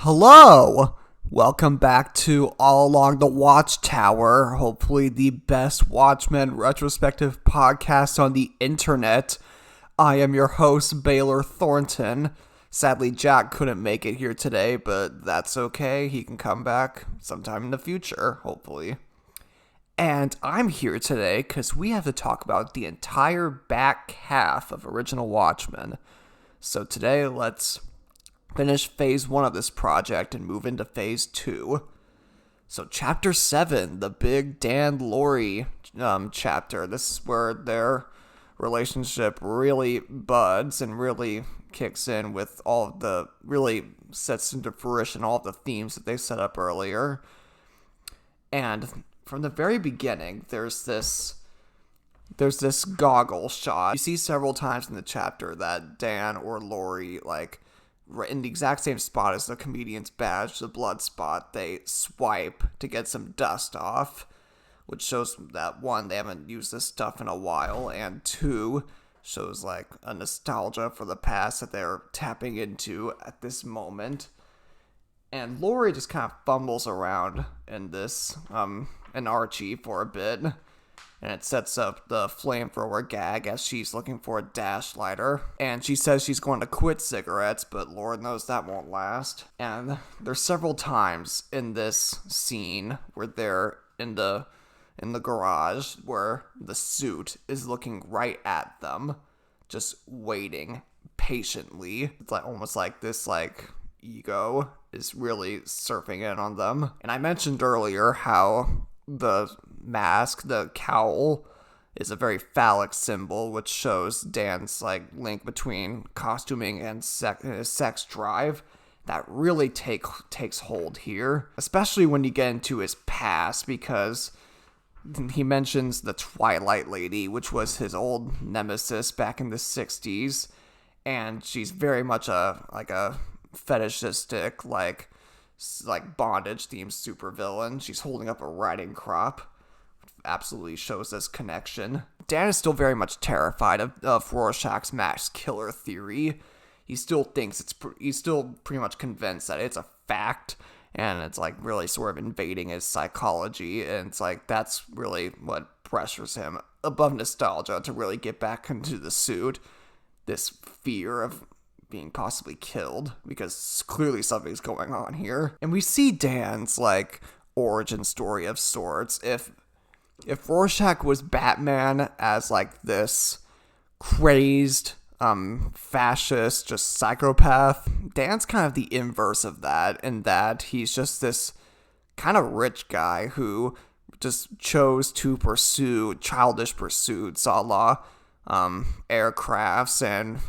Hello! Welcome back to All Along the Watchtower, hopefully the best Watchmen retrospective podcast on the internet. I am your host, Baylor Thornton. Sadly, Jack couldn't make it here today, but that's okay. He can come back sometime in the future, hopefully. And I'm here today because we have to talk about the entire back half of Original Watchmen. So today, let's finish phase 1 of this project and move into phase 2. So chapter 7, the big Dan-Laurie chapter. This is where their relationship really buds and really kicks in with all of the, really sets into fruition all of the themes that they set up earlier. And from the very beginning, there's this goggle shot. You see several times in the chapter that Dan or Laurie, in the exact same spot as the comedian's badge, the blood spot, they swipe to get some dust off, which shows that, one, they haven't used this stuff in a while, and two, shows a nostalgia for the past that they're tapping into at this moment. And Laurie just kind of fumbles around in this, in Archie for a bit, and it sets up the flamethrower gag as she's looking for a dash lighter. And she says she's going to quit cigarettes, but Lord knows that won't last. And there's several times in this scene where they're in the garage where the suit is looking right at them, just waiting patiently. It's almost like this ego is really surfing in on them. And I mentioned earlier how the mask, the cowl, is a very phallic symbol, which shows Dan's link between costuming and his sex drive. That really takes hold here, especially when you get into his past, because he mentions the Twilight Lady, which was his old nemesis back in the 60s, and she's very much a fetishistic, bondage themed supervillain. She's holding up a riding crop. Absolutely shows this connection. Dan is still very much terrified of Rorschach's mass killer theory. He still thinks he's still pretty much convinced that it's a fact, and it's really sort of invading his psychology, and it's that's really what pressures him above nostalgia to really get back into the suit. This fear of being possibly killed, because clearly something's going on here. And we see Dan's origin story of sorts. If Rorschach was Batman as this crazed fascist, just psychopath, Dan's kind of the inverse of that, in that he's just this kind of rich guy who just chose to pursue childish pursuits, a la aircrafts and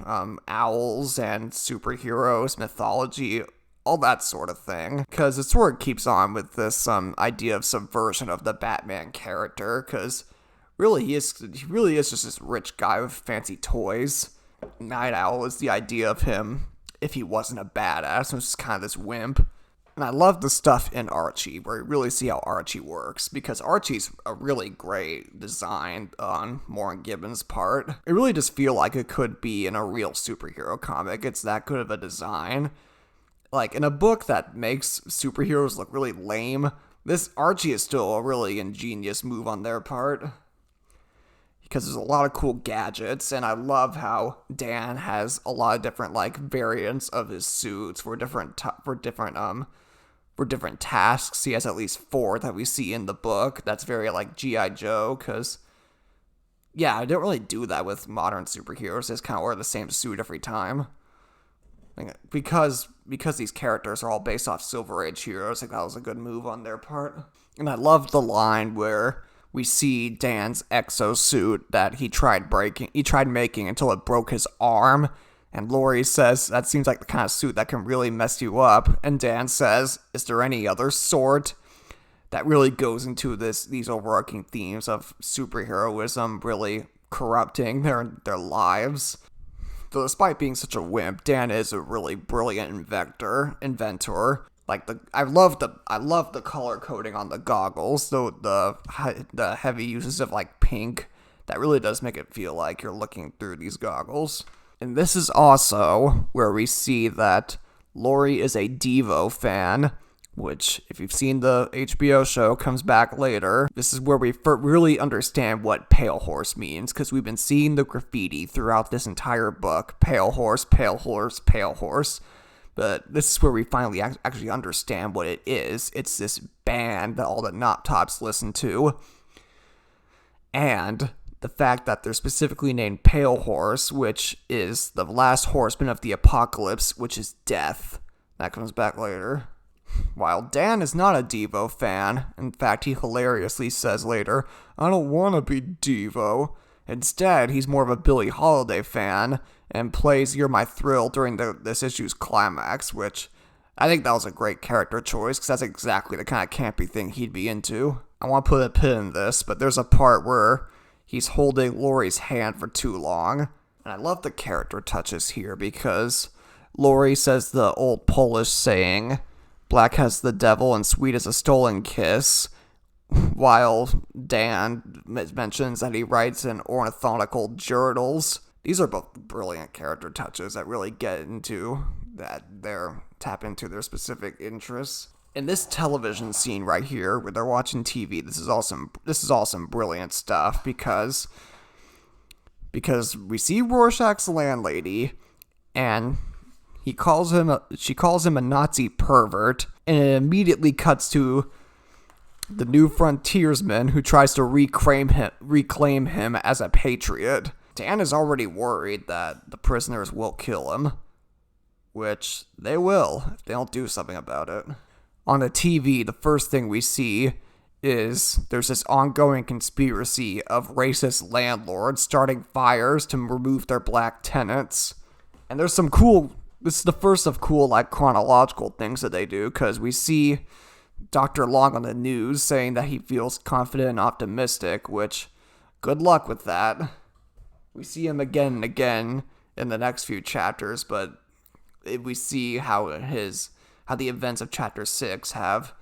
owls and superheroes, mythology, all that sort of thing. Because it sort of keeps on with this idea of subversion of the Batman character, because really he really is just this rich guy with fancy toys. Night Owl is the idea of him if he wasn't a badass, it was just kind of this wimp. And I love the stuff in Archie, where you really see how Archie works, because Archie's a really great design on Warren Gibbons' part. It really does feel like it could be in a real superhero comic. It's that good of a design. In a book that makes superheroes look really lame, this Archie is still a really ingenious move on their part, because there's a lot of cool gadgets, and I love how Dan has a lot of different variants of his suits for different tasks. He has at least 4 that we see in the book. That's very G.I. Joe, because I don't really do that with modern superheroes. They just kind of wear the same suit every time. Because these characters are all based off Silver Age heroes, that was a good move on their part. And I love the line where we see Dan's exosuit that he tried making until it broke his arm, and Laurie says that seems like the kind of suit that can really mess you up, and Dan says, is there any other sort? That really goes into these overarching themes of superheroism really corrupting their lives. Though despite being such a wimp, Dan is a really brilliant inventor. I love the color coding on the goggles, though the heavy uses of pink, that really does make it feel like you're looking through these goggles. And this is also where we see that Lori is a Devo fan, which, if you've seen the HBO show, comes back later. This is where we really understand what pale horse means, because we've been seeing the graffiti throughout this entire book. Pale horse, pale horse, pale horse. But this is where we finally actually understand what it is. It's this band that all the Knot Tops listen to. And the fact that they're specifically named Pale Horse, which is the last horseman of the apocalypse, which is death. That comes back later. While Dan is not a Devo fan, in fact, he hilariously says later, "I don't want to be Devo." Instead, he's more of a Billie Holiday fan, and plays You're My Thrill during this issue's climax, which I think that was a great character choice, because that's exactly the kind of campy thing he'd be into. I want to put a pin in this, but there's a part where he's holding Lori's hand for too long, and I love the character touches here, because Lori says the old Polish saying, "Black has the devil and sweet as a stolen kiss," while Dan mentions that he writes in ornithological journals. These are both brilliant character touches that really get into tap into their specific interests. In this television scene right here, where they're watching TV, this is all some brilliant stuff, because we see Rorschach's landlady, and she calls him a Nazi pervert, and it immediately cuts to the new frontiersman who tries to reclaim him as a patriot. Dan is already worried that the prisoners will kill him, which they will if they don't do something about it. On the TV, the first thing we see is there's this ongoing conspiracy of racist landlords starting fires to remove their black tenants. And there's some this is the first of cool, chronological things that they do, because we see Dr. Long on the news saying that he feels confident and optimistic, which, good luck with that. We see him again and again in the next few chapters, but we see how the events of Chapter 6 have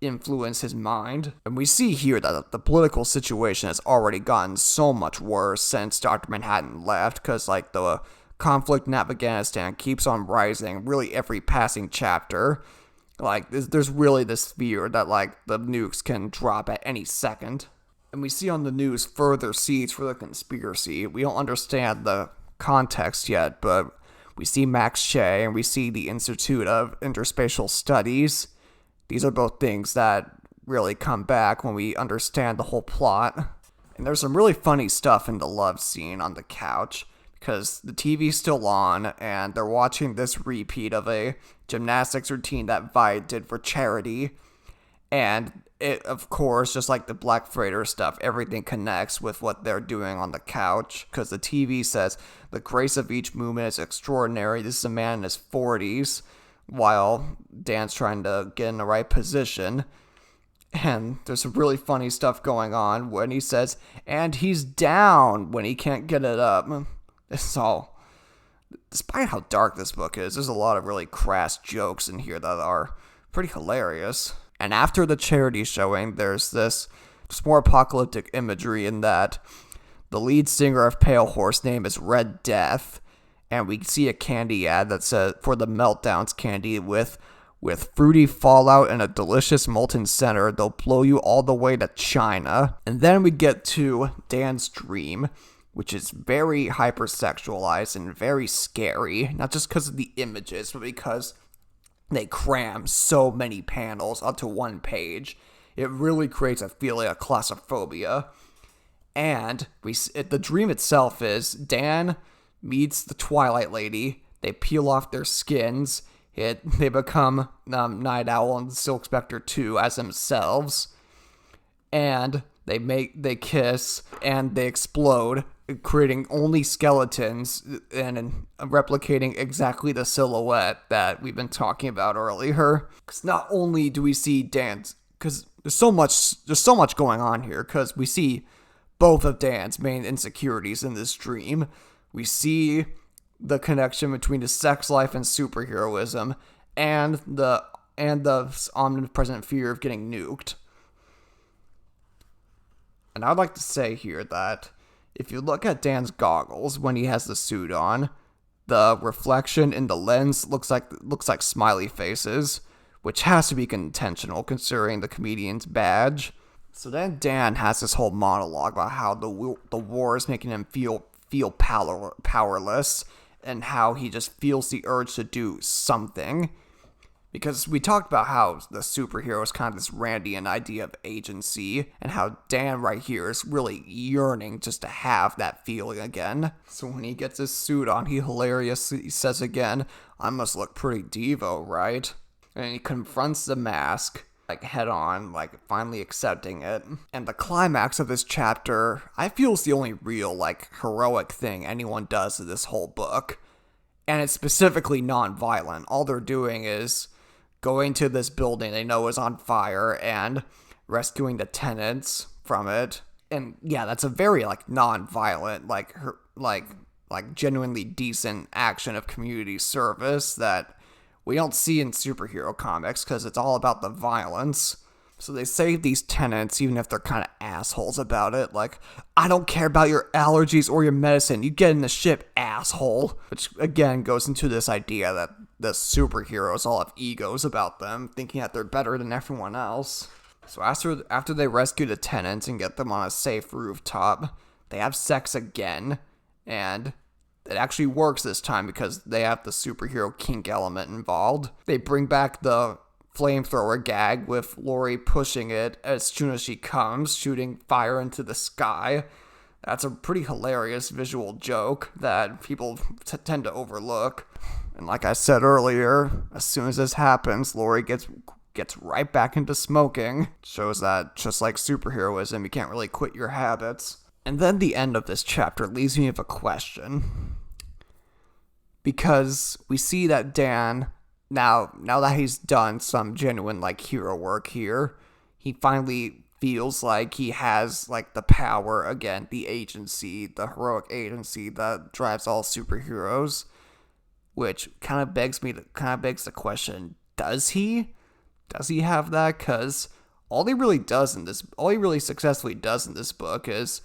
influenced his mind. And we see here that the political situation has already gotten so much worse since Dr. Manhattan left, because, the conflict in Afghanistan keeps on rising really every passing chapter. There's really this fear that, the nukes can drop at any second. And we see on the news further seeds for the conspiracy. We don't understand the context yet, but we see Max Shea and we see the Institute of Interspatial Studies. These are both things that really come back when we understand the whole plot. And there's some really funny stuff in the love scene on the couch, because the TV's still on, and they're watching this repeat of a gymnastics routine that VII did for charity. And it, of course, just like the Black Freighter stuff, everything connects with what they're doing on the couch, because the TV says, "The grace of each movement is extraordinary. This is a man in his 40s, while Dan's trying to get in the right position. And there's some really funny stuff going on when he says, "And he's down," when he can't get it up. This is all, despite how dark this book is, there's a lot of really crass jokes in here that are pretty hilarious. And after the charity showing, there's this more apocalyptic imagery in that the lead singer of Pale Horse name is Red Death, and we see a candy ad that says, for the Meltdowns candy, with fruity fallout and a delicious molten center, they'll blow you all the way to China. And then we get to Dan's dream, which is very hypersexualized and very scary, not just because of the images, but because they cram so many panels onto one page. It really creates a feeling of claustrophobia. And the dream itself is Dan meets the Twilight Lady. They peel off their skins. They become Night Owl and Silk Spectre 2 as themselves. And they kiss and they explode, creating only skeletons and replicating exactly the silhouette that we've been talking about earlier. Because not only do we see Dan's, because there's so much going on here, because we see both of Dan's main insecurities in this dream. We see the connection between his sex life and superheroism, and the omnipresent fear of getting nuked. And I'd like to say here that if you look at Dan's goggles when he has the suit on, The reflection in the lens looks like smiley faces, which has to be intentional considering the comedian's badge. So then Dan has this whole monologue about how the war is making him feel powerless, and how he just feels the urge to do something. Because we talked about how the superhero is kind of this Randian idea of agency, and how Dan right here is really yearning just to have that feeling again. So when he gets his suit on, he hilariously says again, "I must look pretty Devo, right?" And he confronts the mask, like head on, like finally accepting it. And the climax of this chapter, I feel, is the only real, like, heroic thing anyone does in this whole book. And it's specifically non-violent. All they're doing is going to this building they know is on fire and rescuing the tenants from it. And yeah, that's a very, like, non-violent, like genuinely decent action of community service that we don't see in superhero comics because it's all about the violence. So they save these tenants even if they're kind of assholes about it. Like, "I don't care about your allergies or your medicine. You get in the ship, asshole." Which again goes into this idea that the superheroes all have egos about them, thinking that they're better than everyone else. So after they rescue the tenants and get them on a safe rooftop, they have sex again, and it actually works this time because they have the superhero kink element involved. They bring back the flamethrower gag with Laurie pushing it as soon as she comes, shooting fire into the sky. That's a pretty hilarious visual joke that people tend to overlook. And like I said earlier, as soon as this happens, Laurie gets right back into smoking. Shows that just like superheroism, you can't really quit your habits. And then the end of this chapter leaves me with a question. Because we see that Dan, now that he's done some genuine, like, hero work here, he finally feels like he has, like, the power again, the agency, the heroic agency that drives all superheroes. Which kind of begs the question, does he? Does he have that? Because all he really successfully does in this book is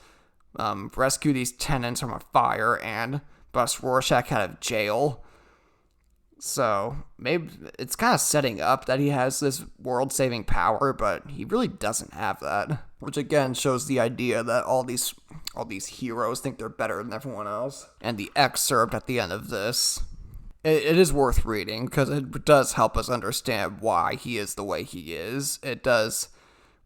rescue these tenants from a fire and bust Rorschach out of jail. So maybe it's kind of setting up that he has this world-saving power, but he really doesn't have that. Which again shows the idea that all these heroes think they're better than everyone else. And the excerpt at the end of this, it is worth reading because it does help us understand why he is the way he is. It does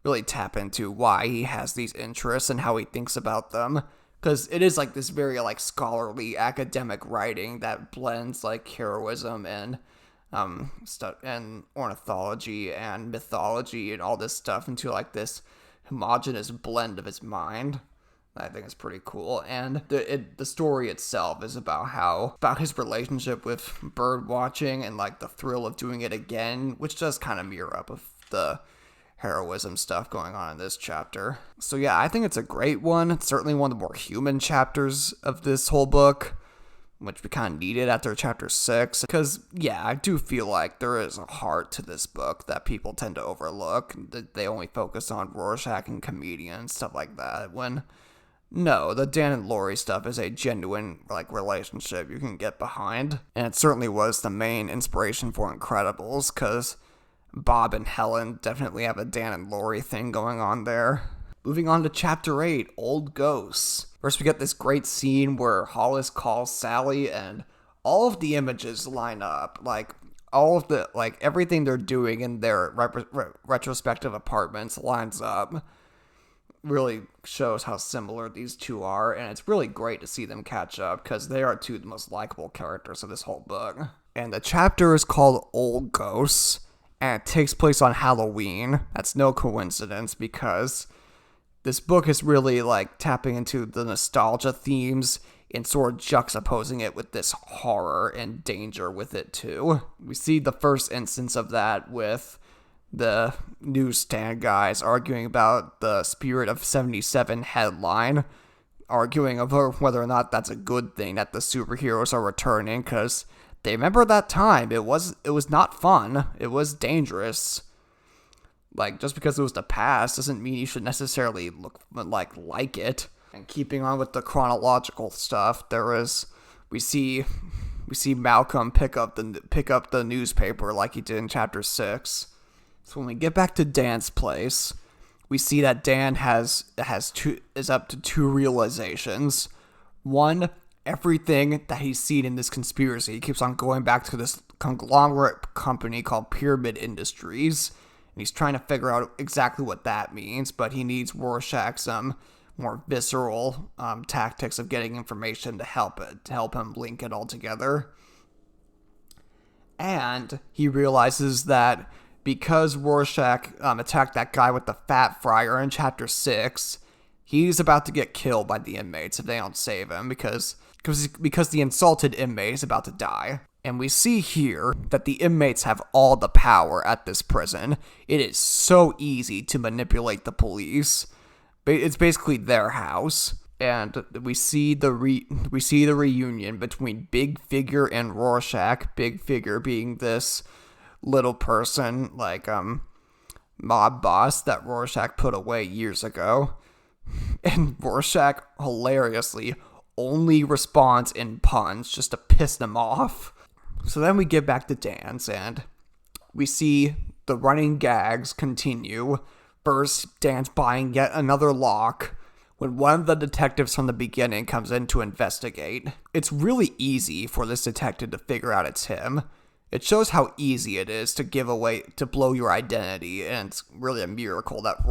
really tap into why he has these interests and how he thinks about them. Because it is like this very, like, scholarly academic writing that blends, like, heroism and stuff and ornithology and mythology and all this stuff into, like, this homogenous blend of his mind. I think it's pretty cool. And the story itself is about his relationship with bird watching and, like, the thrill of doing it again, which does kind of mirror up with the heroism stuff going on in this chapter. So yeah, I think it's a great one. It's certainly one of the more human chapters of this whole book, which we kind of needed after chapter 6. Because yeah, I do feel like there is a heart to this book that people tend to overlook. They only focus on Rorschach and comedian and stuff like that, when no, the Dan and Laurie stuff is a genuine, like, relationship you can get behind. And it certainly was the main inspiration for Incredibles, because Bob and Helen definitely have a Dan and Laurie thing going on there. Moving on to chapter 8, Old Ghosts. First we get this great scene where Hollis calls Sally and all of the images line up. Like, all of the, like, everything they're doing in their retrospective apartments lines up. Really shows how similar these two are, and it's really great to see them catch up because they are two of the most likable characters of this whole book. And the chapter is called Old Ghosts, and it takes place on Halloween. That's no coincidence because this book is really, like, tapping into the nostalgia themes and sort of juxtaposing it with this horror and danger with it too. We see the first instance of that with the newsstand guys arguing about the Spirit of 77 headline, arguing over whether or not that's a good thing that the superheroes are returning, because they remember that time. It was not fun. It was dangerous. Like, just because it was the past doesn't mean you should necessarily like it. And keeping on with the chronological stuff, we see we see Malcolm pick up the newspaper like he did in chapter 6. So when we get back to Dan's place, we see that Dan is up to 2 realizations. One, everything that he's seen in this conspiracy, he keeps on going back to this conglomerate company called Pyramid Industries, and he's trying to figure out exactly what that means, but he needs Rorschach's more visceral tactics of getting information to help him link it all together. And he realizes that because Rorschach attacked that guy with the fat fryer in chapter 6, he's about to get killed by the inmates if they don't save him, because the insulted inmate is about to die. And we see here that the inmates have all the power at this prison. It is so easy to manipulate the police. It's basically their house. And we see the reunion between Big Figure and Rorschach. Big Figure being this little person, like mob boss that Rorschach put away years ago. And Rorschach hilariously only responds in puns just to piss them off. So then we get back to Dan's, and we see the running gags continue. First, Dan's buying yet another lock when one of the detectives from the beginning comes in to investigate. It's really easy for this detective to figure out it's him. It shows how easy it is to blow your identity, and it's really a miracle that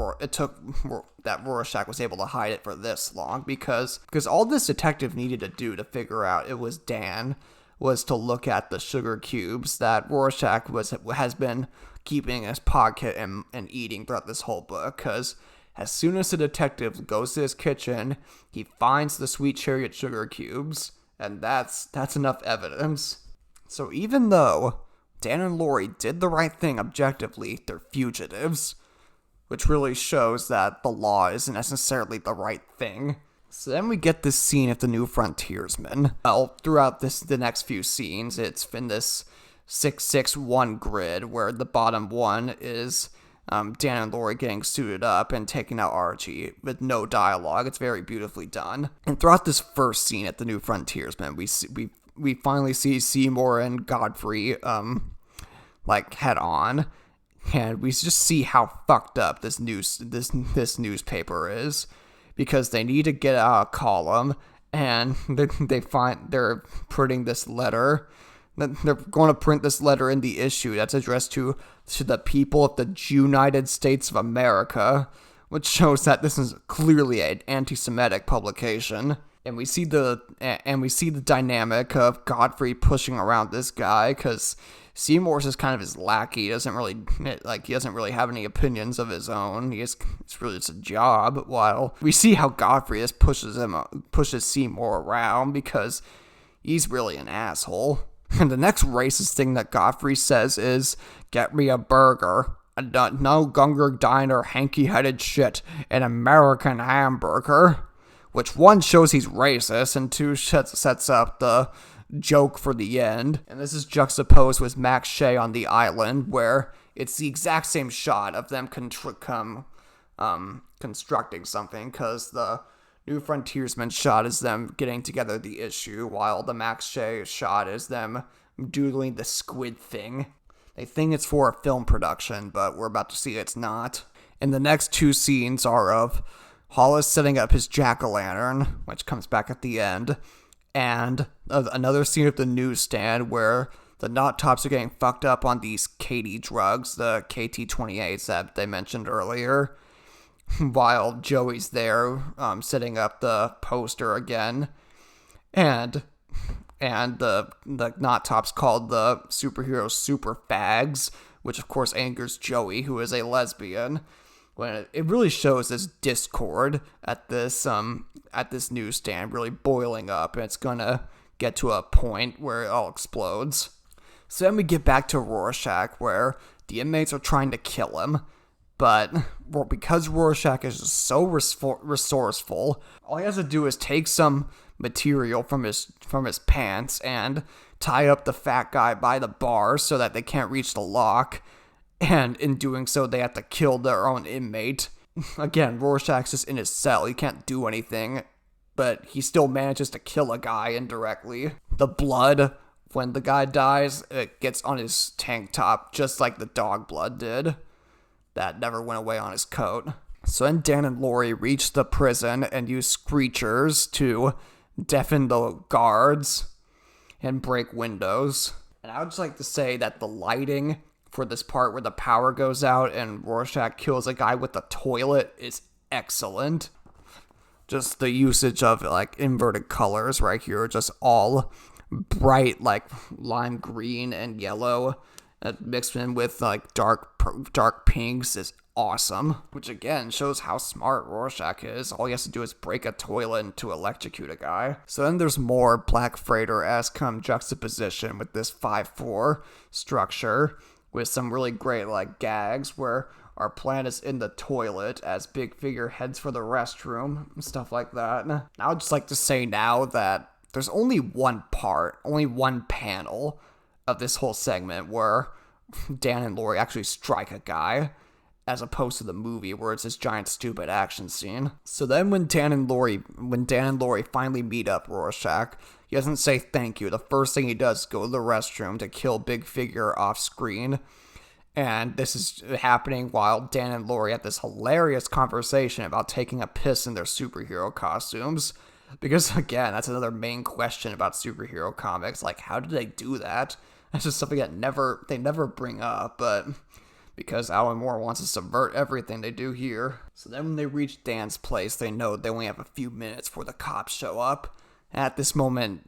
that Rorschach was able to hide it for this long, because all this detective needed to do to figure out it was Dan was to look at the sugar cubes that Rorschach has been keeping in his pocket and eating throughout this whole book, because as soon as the detective goes to his kitchen, he finds the Sweet Chariot sugar cubes, and that's enough evidence. So even though Dan and Lori did the right thing objectively, they're fugitives, which really shows that the law isn't necessarily the right thing. So then we get this scene of the new frontiersmen. Well, throughout the next few scenes, it's been this 661 grid where the bottom one is Dan and Lori getting suited up and taking out Archie with no dialogue. It's very beautifully done. And throughout this first scene at the new frontiersmen, we finally see Seymour and Godfrey head on, and we just see how fucked up this newspaper is, because they need to get out a column, and they're printing this letter. They're going to print this letter in the issue that's addressed to the people of the United States of America, which shows that this is clearly an anti-Semitic publication. And we see the dynamic of Godfrey pushing around this guy, because Seymour's is kind of his lackey. He doesn't really have any opinions of his own. It's really just a job. While we see how Godfrey just pushes Seymour around because he's really an asshole. And the next racist thing that Godfrey says is, "Get me a burger. No Gunger Diner hanky-headed shit. An American hamburger." Which, one, shows he's racist, and two, sets up the joke for the end. And this is juxtaposed with Max Shea on the island, where it's the exact same shot of them constructing something, because the New Frontiersman shot is them getting together the issue, while the Max Shea shot is them doodling the squid thing. They think it's for a film production, but we're about to see it's not. And the next 2 scenes are of Hollis setting up his jack-o'-lantern, which comes back at the end, and another scene of the newsstand where the Knot Tops are getting fucked up on these Katie drugs, the KT-28s that they mentioned earlier, while Joey's there setting up the poster again, and the Knot Tops called the superheroes super fags, which of course angers Joey, who is a lesbian. When it really shows this discord at this newsstand really boiling up, and it's gonna get to a point where it all explodes. So then we get back to Rorschach, where the inmates are trying to kill him, but because Rorschach is just so resourceful, all he has to do is take some material from his pants and tie up the fat guy by the bars so that they can't reach the lock. And in doing so, they have to kill their own inmate. Again, Rorschach's just in his cell. He can't do anything, but he still manages to kill a guy indirectly. The blood when the guy dies, it gets on his tank top, just like the dog blood did. That never went away on his coat. So then Dan and Lori reach the prison and use screechers to deafen the guards and break windows. And I would just like to say that the lighting for this part where the power goes out and Rorschach kills a guy with the toilet is excellent. Just the usage of like inverted colors right here, just all bright like lime green and yellow mixed in with like dark pinks is awesome, which again shows how smart Rorschach is. All he has to do is break a toilet and to electrocute a guy. So then there's more Black Freighter-esque juxtaposition with this 5-4 structure with some really great like gags where our plan is in the toilet as Big Figure heads for the restroom and stuff like that. And I would just like to say now that there's only one panel of this whole segment where Dan and Lori actually strike a guy, as opposed to the movie where it's this giant stupid action scene. So then when Dan and Lori finally meet up Rorschach, he doesn't say thank you. The first thing he does is go to the restroom to kill Big Figure off screen. And this is happening while Dan and Lori have this hilarious conversation about taking a piss in their superhero costumes. Because again, that's another main question about superhero comics. Like, how did they do that? That's just something that they never bring up, but because Alan Moore wants to subvert everything they do here. So then when they reach Dan's place, they know they only have a few minutes before the cops show up. At this moment,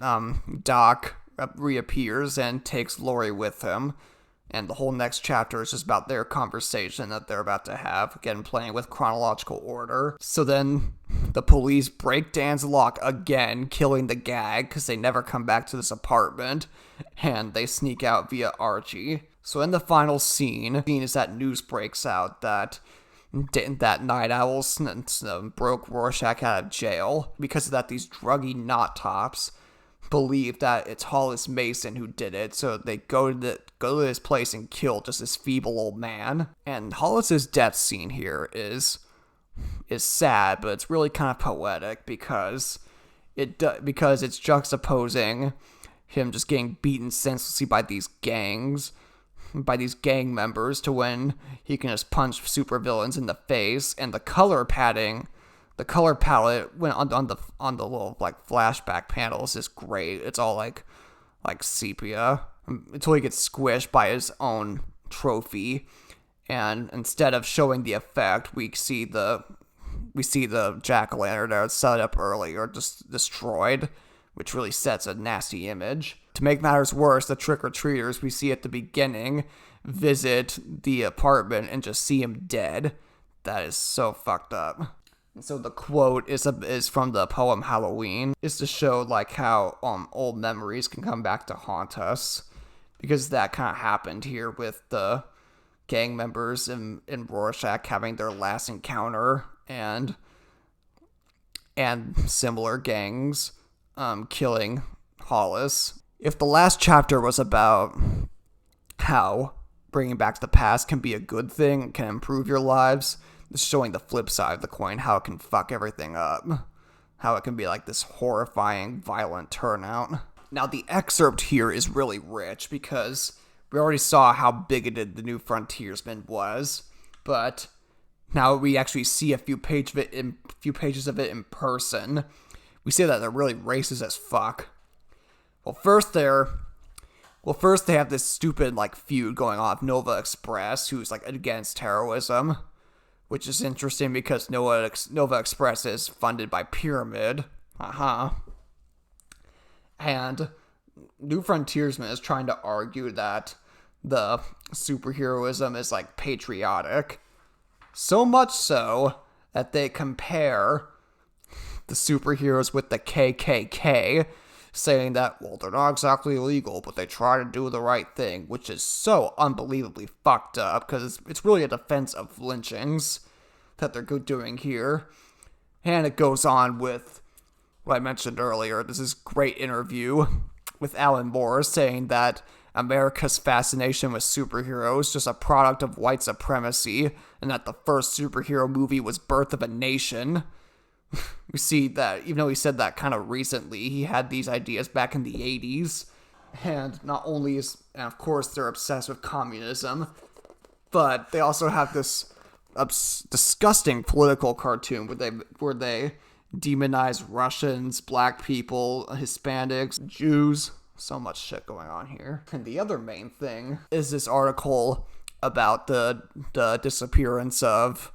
Doc reappears and takes Lori with him. And the whole next chapter is just about their conversation that they're about to have, again playing with chronological order. So then the police break Dan's lock again, killing the gag because they never come back to this apartment, and they sneak out via Archie. So in the final scene is that news breaks out that Night Owls broke Rorschach out of jail. Because of that, these druggy knot tops believe that it's Hollis Mason who did it, so they go to his place and kill just this feeble old man. And Hollis's death scene here is sad, but it's really kind of poetic because it's juxtaposing him just getting beaten senselessly by these gang members to when he can just punch supervillains in the face, and the color palette when on the little like flashback panels is great. It's all like sepia until he gets squished by his own trophy, and instead of showing the effect, we see the jack-o'-lantern that was set up earlier just destroyed, which really sets a nasty image. To make matters worse, the trick-or-treaters we see at the beginning visit the apartment and just see him dead. That is so fucked up. So the quote is from the poem Halloween, is to show like how old memories can come back to haunt us, because that kind of happened here with the gang members in Rorschach having their last encounter, and similar gangs killing Hollis. If the last chapter was about how bringing back the past can be a good thing, can improve your lives, it's showing the flip side of the coin, how it can fuck everything up. How it can be like this horrifying, violent turnout. Now, the excerpt here is really rich because we already saw how bigoted the New Frontiersman was, but now we actually see a few pages of it in person. We see that they're really racist as fuck. Well, first they have this stupid like feud going on with Nova Express, who's like against terrorism, which is interesting because Nova Express is funded by Pyramid. And New Frontiersman is trying to argue that the superheroism is like patriotic. So much so that they compare the superheroes with the KKK, saying that, well, they're not exactly illegal, but they try to do the right thing, which is so unbelievably fucked up, because it's really a defense of lynchings that they're doing here. And it goes on with what I mentioned earlier. This is great interview with Alan Moore saying that America's fascination with superheroes is just a product of white supremacy, and that the first superhero movie was Birth of a Nation. We see that, even though he said that kind of recently, he had these ideas back in the 80s. And not only and of course they're obsessed with communism, but they also have this disgusting political cartoon where they demonize Russians, black people, Hispanics, Jews. So much shit going on here. And the other main thing is this article about the disappearance of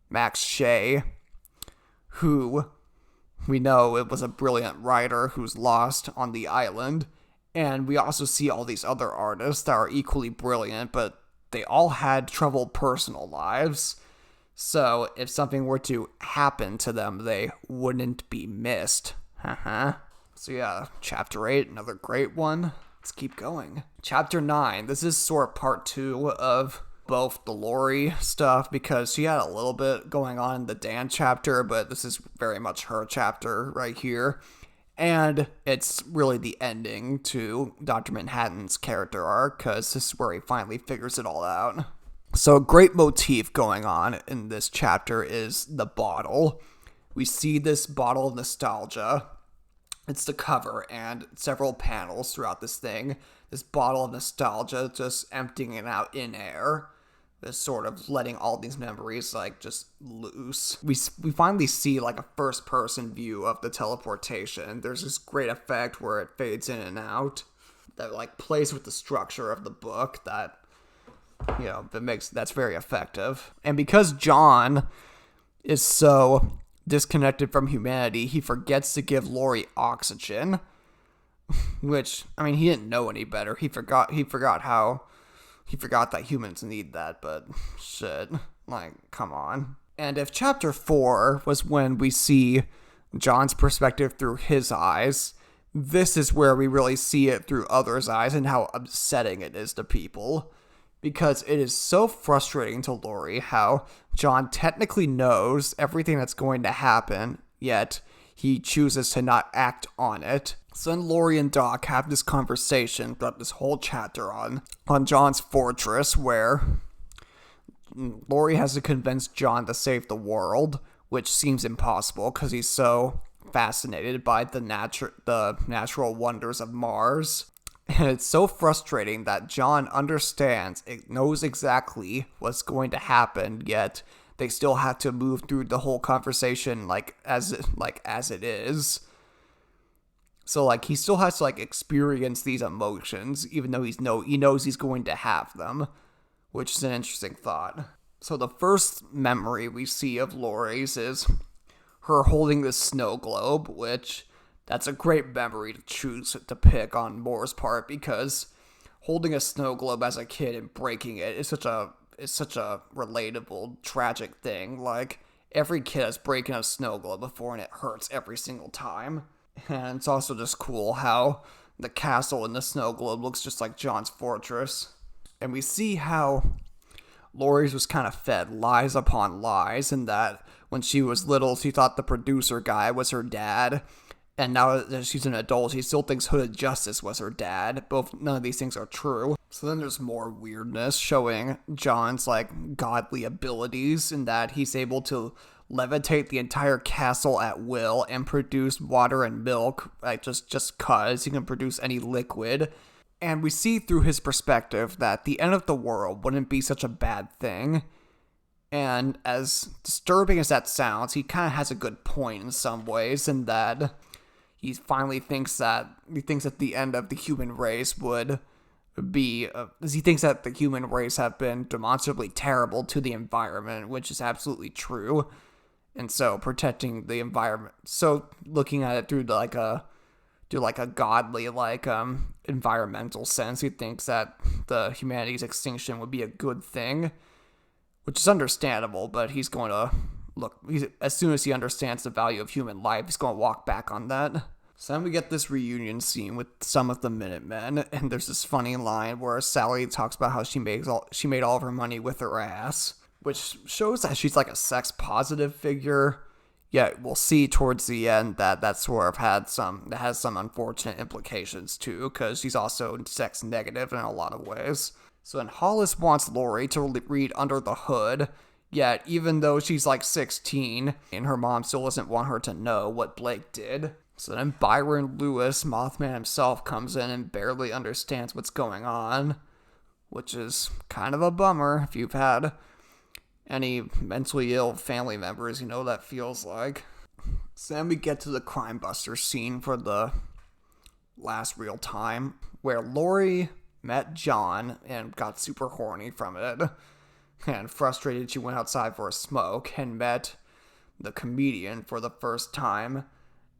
Max Shea, who we know it was a brilliant writer who's lost on the island. And we also see all these other artists that are equally brilliant, but they all had troubled personal lives. So if something were to happen to them, they wouldn't be missed. So yeah, Chapter 8, another great one. Let's keep going. Chapter 9, this is sort of part 2 of both the Lori stuff, because she had a little bit going on in the Dan chapter, but this is very much her chapter right here. And it's really the ending to Dr. Manhattan's character arc, because this is where he finally figures it all out. So a great motif going on in this chapter is the bottle. We see this bottle of nostalgia. It's the cover and several panels throughout this thing. This bottle of nostalgia just emptying it out in air. This sort of letting all these memories like just loose. We finally see like a first person view of the teleportation. There's this great effect where it fades in and out that like plays with the structure of the book that, you know, that's very effective. And because John is so disconnected from humanity, he forgets to give Lori oxygen, which, I mean, he didn't know any better. He forgot that humans need that, but shit, like, come on. And if chapter 4 was when we see John's perspective through his eyes, this is where we really see it through others' eyes and how upsetting it is to people. Because it is so frustrating to Lori how John technically knows everything that's going to happen, yet he chooses to not act on it. So then Lori and Doc have this conversation throughout this whole chapter on John's fortress, where Lori has to convince John to save the world, which seems impossible because he's so fascinated by the natural wonders of Mars. And it's so frustrating that John knows exactly what's going to happen, yet they still have to move through the whole conversation as it is. So like he still has to like experience these emotions, even though he knows he's going to have them, which is an interesting thought. So the first memory we see of Lori's is her holding this snow globe, which that's a great memory to choose to pick on Moore's part, because holding a snow globe as a kid and breaking it is such a relatable, tragic thing. Like, every kid has broken a snow globe before, and it hurts every single time. And it's also just cool how the castle in the snow globe looks just like John's fortress. And we see how Lori's was kind of fed lies upon lies, and that when she was little, she thought the producer guy was her dad. And now that she's an adult, she still thinks Hooded Justice was her dad. None of these things are true. So then there's more weirdness showing John's, like, godly abilities, in that he's able to levitate the entire castle at will and produce water and milk, like, just cause he can produce any liquid. And we see through his perspective that the end of the world wouldn't be such a bad thing. And as disturbing as that sounds, he kind of has a good point in some ways, in that he finally thinks that the end of the human race would be, he thinks that the human race have been demonstrably terrible to the environment, which is absolutely true. And so protecting the environment, so looking at it through a godly, environmental sense, he thinks that the humanity's extinction would be a good thing, which is understandable, but he's going to as soon as he understands the value of human life, he's going to walk back on that. So then we get this reunion scene with some of the Minutemen, and there's this funny line where Sally talks about how she made all of her money with her ass, which shows that she's like a sex positive figure. Yet we'll see towards the end that sort of has some unfortunate implications too, because she's also sex negative in a lot of ways. So then Hollis wants Lori to read Under the Hood. Yet, even though she's like 16, and her mom still doesn't want her to know what Blake did. So then Byron Lewis, Mothman himself, comes in and barely understands what's going on, which is kind of a bummer. If you've had any mentally ill family members, you know what that feels like. So then we get to the Crime Buster scene for the last real time, where Lori met John and got super horny from it, and frustrated she went outside for a smoke and met the comedian for the first time,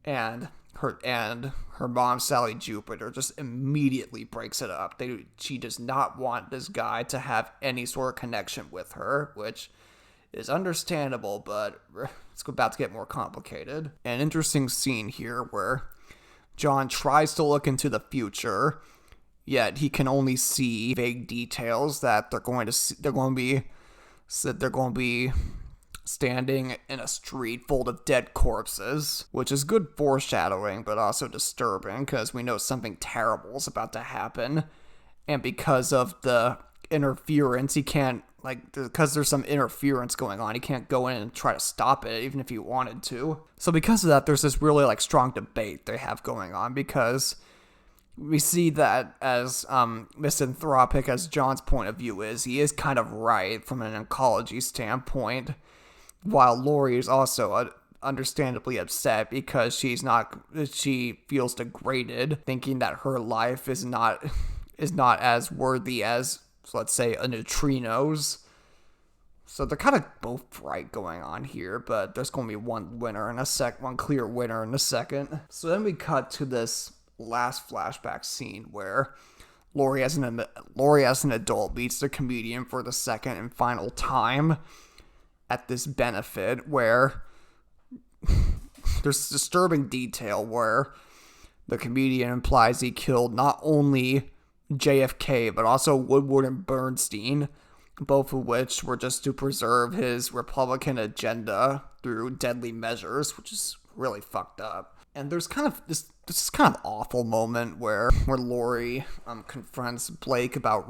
and her mom, Sally Jupiter, just immediately breaks it up. She does not want this guy to have any sort of connection with her, which is understandable, but it's about to get more complicated. An interesting scene here where John tries to look into the future, yet he can only see vague details that they're going to be standing in a street full of dead corpses, which is good foreshadowing, but also disturbing because we know something terrible is about to happen, and because of the interference, because there's some interference going on, he can't go in and try to stop it, even if he wanted to. So because of that, there's this really strong debate they have going on, because we see that as misanthropic as John's point of view is, he is kind of right from an ecology standpoint, while Lori is also understandably upset because she feels degraded, thinking that her life is not as worthy as, let's say, a neutrino's. So they're kind of both right going on here, but there's going to be one clear winner in a second. So then we cut to this last flashback scene where Lori as an adult meets the comedian for the second and final time at this benefit, where there's disturbing detail where the comedian implies he killed not only JFK but also Woodward and Bernstein, both of which were just to preserve his Republican agenda through deadly measures, which is really fucked up. And there's kind of this kind of awful moment where Lori confronts Blake about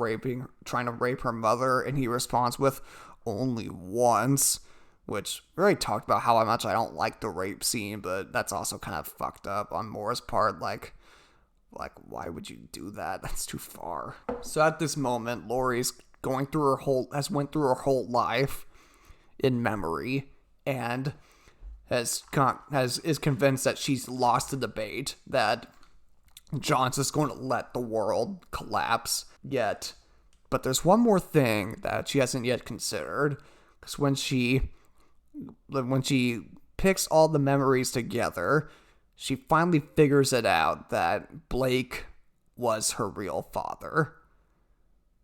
trying to rape her mother, and he responds with only once, which we already talked about how much I don't like the rape scene, but that's also kind of fucked up on Moore's part. Like, why would you do that? That's too far. So at this moment, Lori's went through her whole life in memory, and is convinced that she's lost the debate, that John's just going to let the world collapse. But there's one more thing that she hasn't yet considered, because when she picks all the memories together, she finally figures it out that Blake was her real father.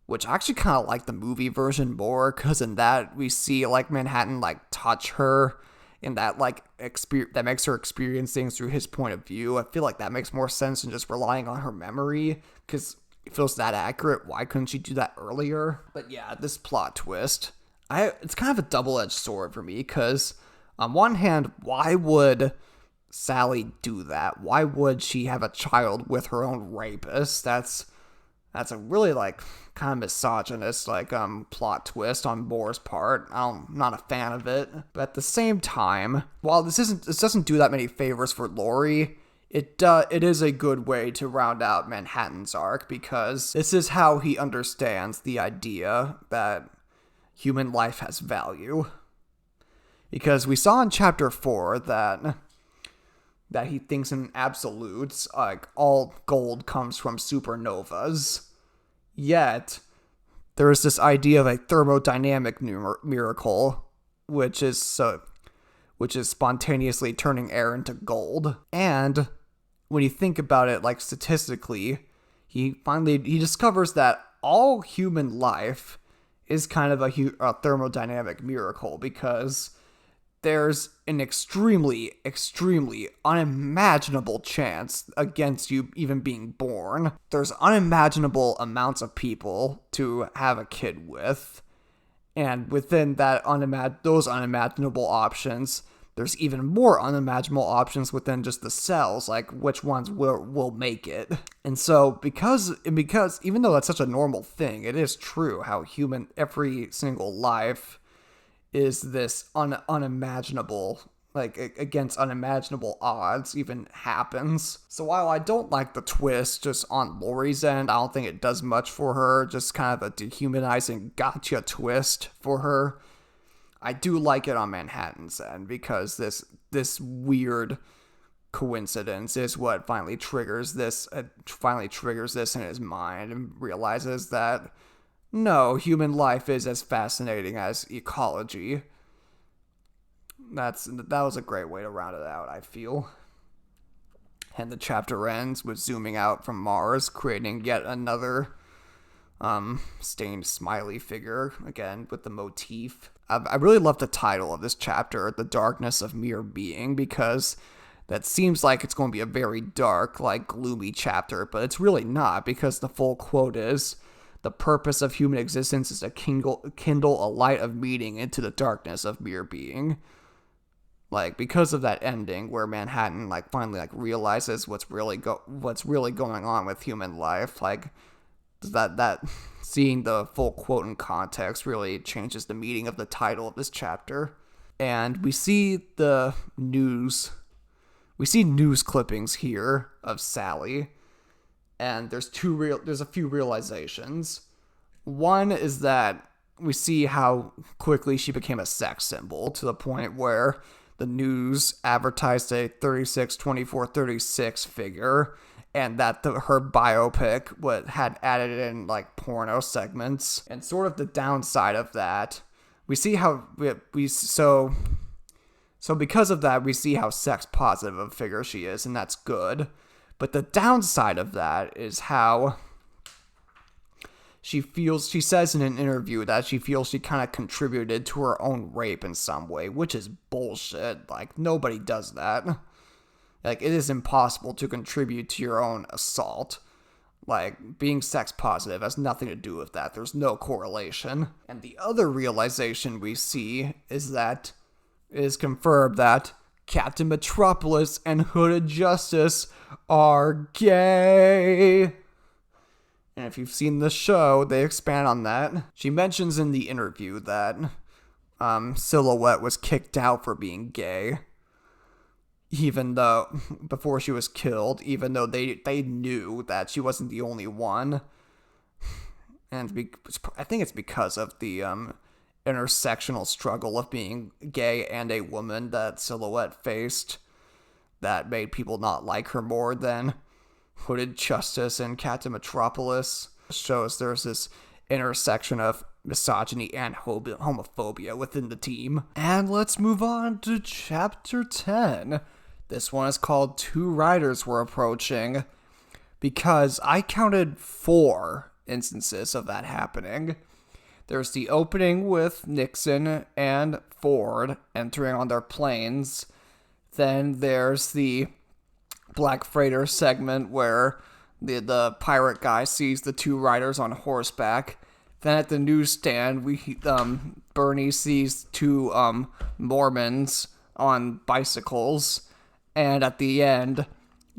Which I actually kind of like the movie version more, because in that we see Manhattan touch her, and that that makes her experience things through his point of view. I feel like that makes more sense than just relying on her memory, because it feels that accurate. Why couldn't she do that earlier? But yeah, this plot twist, it's kind of a double-edged sword for me, because on one hand, why would Sally do that? Why would she have a child with her own rapist? That's a really kind of misogynist plot twist on Moore's part. I'm not a fan of it. But at the same time, while this doesn't do that many favors for Lori, it is a good way to round out Manhattan's arc, because this is how he understands the idea that human life has value. Because we saw in chapter 4 that he thinks in absolutes, all gold comes from supernovas. Yet, there is this idea of a thermodynamic miracle, which is spontaneously turning air into gold. And when you think about it, statistically, he discovers that all human life is kind of a thermodynamic miracle, because there's an extremely, extremely unimaginable chance against you even being born. There's unimaginable amounts of people to have a kid with. And within that those unimaginable options, there's even more unimaginable options within just the cells, which ones will make it. And so, because even though that's such a normal thing, it is true how every single life is this unimaginable against unimaginable odds even happens. So while I don't like the twist just on Laurie's end, I don't think it does much for her, just kind of a dehumanizing gotcha twist for her. I do like it on Manhattan's end, because this weird coincidence is what finally triggers this in his mind, and realizes that no, human life is as fascinating as ecology. That was a great way to round it out, I feel. And the chapter ends with zooming out from Mars, creating yet another stained smiley figure, again with the motif. I really love the title of this chapter, The Darkness of Mere Being, because that seems like it's going to be a very dark, gloomy chapter, but it's really not, because the full quote is, "The purpose of human existence is to kindle a light of meaning into the darkness of mere being." Because of that ending where Manhattan finally realizes what's really going on with human life, that seeing the full quote in context really changes the meaning of the title of this chapter. And we see news clippings here of Sally, and there's a few realizations. One is that we see how quickly she became a sex symbol, to the point where the news advertised a 36, 24, 36 figure, and that her biopic had added in porno segments. And sort of the downside of that, we see how so because of that, we see how sex positive of a figure she is, and that's good. But the downside of that is how she says in an interview that she feels she kind of contributed to her own rape in some way, which is bullshit. Nobody does that. It is impossible to contribute to your own assault. Being sex positive has nothing to do with that. There's no correlation. And the other realization we see is that it is confirmed that Captain Metropolis and Hooded Justice are gay. And if you've seen the show, they expand on that. She mentions in the interview that Silhouette was kicked out for being gay, before she was killed, even though they knew that she wasn't the only one. And I think it's because of the intersectional struggle of being gay and a woman that Silhouette faced that made people not like her more than Hooded Justice and Captain Metropolis. Shows there's this intersection of misogyny and homophobia within the team. And let's move on to chapter 10. This one is called Two Riders Were Approaching, because I counted 4 instances of that happening. There's the opening with Nixon and Ford entering on their planes. Then there's the Black Freighter segment where the pirate guy sees the 2 riders on horseback. Then at the newsstand, Bernie sees 2 Mormons on bicycles. And at the end,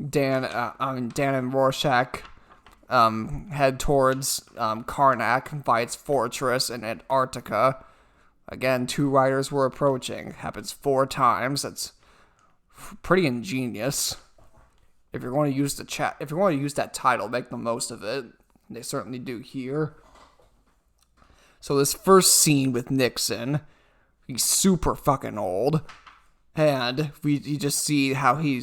Dan and Rorschach head towards Karnak, Vite's fortress in Antarctica. Again, 2 riders were approaching. Happens 4 times. That's pretty ingenious. If you're going to use that title, make the most of it. They certainly do here. So this first scene with Nixon, he's super fucking old, and you just see how he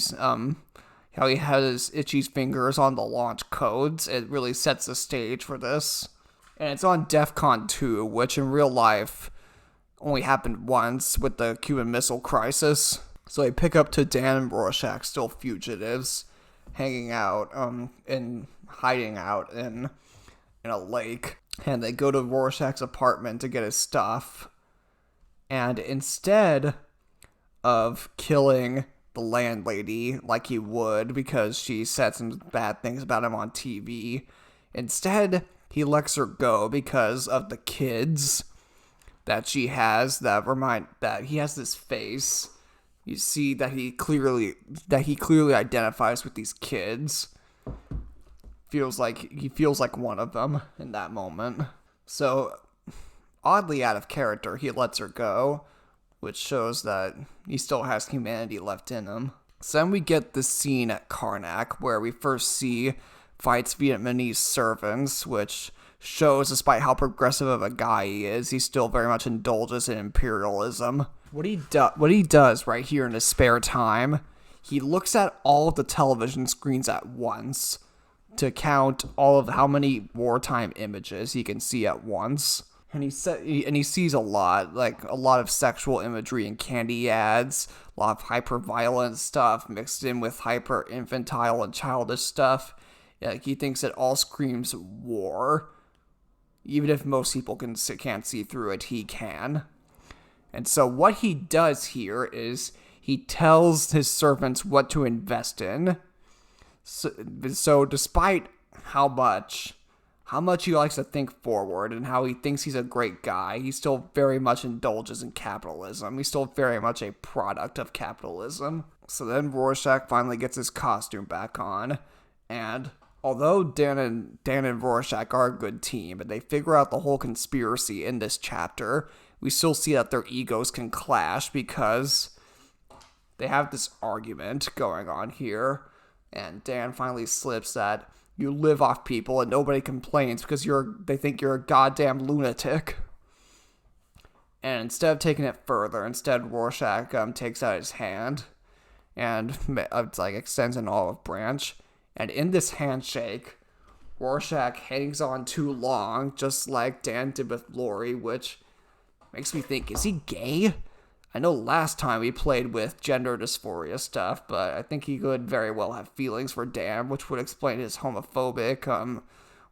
has Itchy's fingers on the launch codes. It really sets the stage for this, and it's on DEFCON 2, which in real life only happened once with the Cuban Missile Crisis. So they pick up to Dan and Rorschach, still fugitives, hanging out and hiding out in a lake, and they go to Rorschach's apartment to get his stuff, and instead of killing the landlady like he would because she said some bad things about him on TV, instead he lets her go because of the kids that she has that he has this face. You see that he clearly identifies with these kids. He feels like one of them in that moment. So, oddly out of character, he lets her go. which shows that he still has humanity left in him. So then we get this scene at Karnak, where we first see Vight's Vietnamese servants, which shows, despite how progressive of a guy he is, he still very much indulges in imperialism. What he does right here in his spare time, he looks at all of the television screens at once to count all of how many wartime images he can see at once. And he sees a lot, like a lot of sexual imagery and candy ads, a lot of hyper-violent stuff mixed in with hyper-infantile and childish stuff. Like, he thinks it all screams war. Even if most people can't see through it, he can. And so what he does here is he tells his servants what to invest in. So despite how much he likes to think forward and how he thinks he's a great guy, he still very much indulges in capitalism. He's still very much a product of capitalism. So then Rorschach finally gets his costume back on, and although Dan and Rorschach are a good team, and they figure out the whole conspiracy in this chapter, we still see that their egos can clash because they have this argument going on here, and Dan finally slips that you live off people and nobody complains because they think you're a goddamn lunatic. And instead of taking it further, Rorschach takes out his hand and extends an olive branch. And in this handshake, Rorschach hangs on too long, just like Dan did with Lori, which makes me think, is he gay? I know last time we played with gender dysphoria stuff, but I think he could very well have feelings for Dan, which would explain his homophobic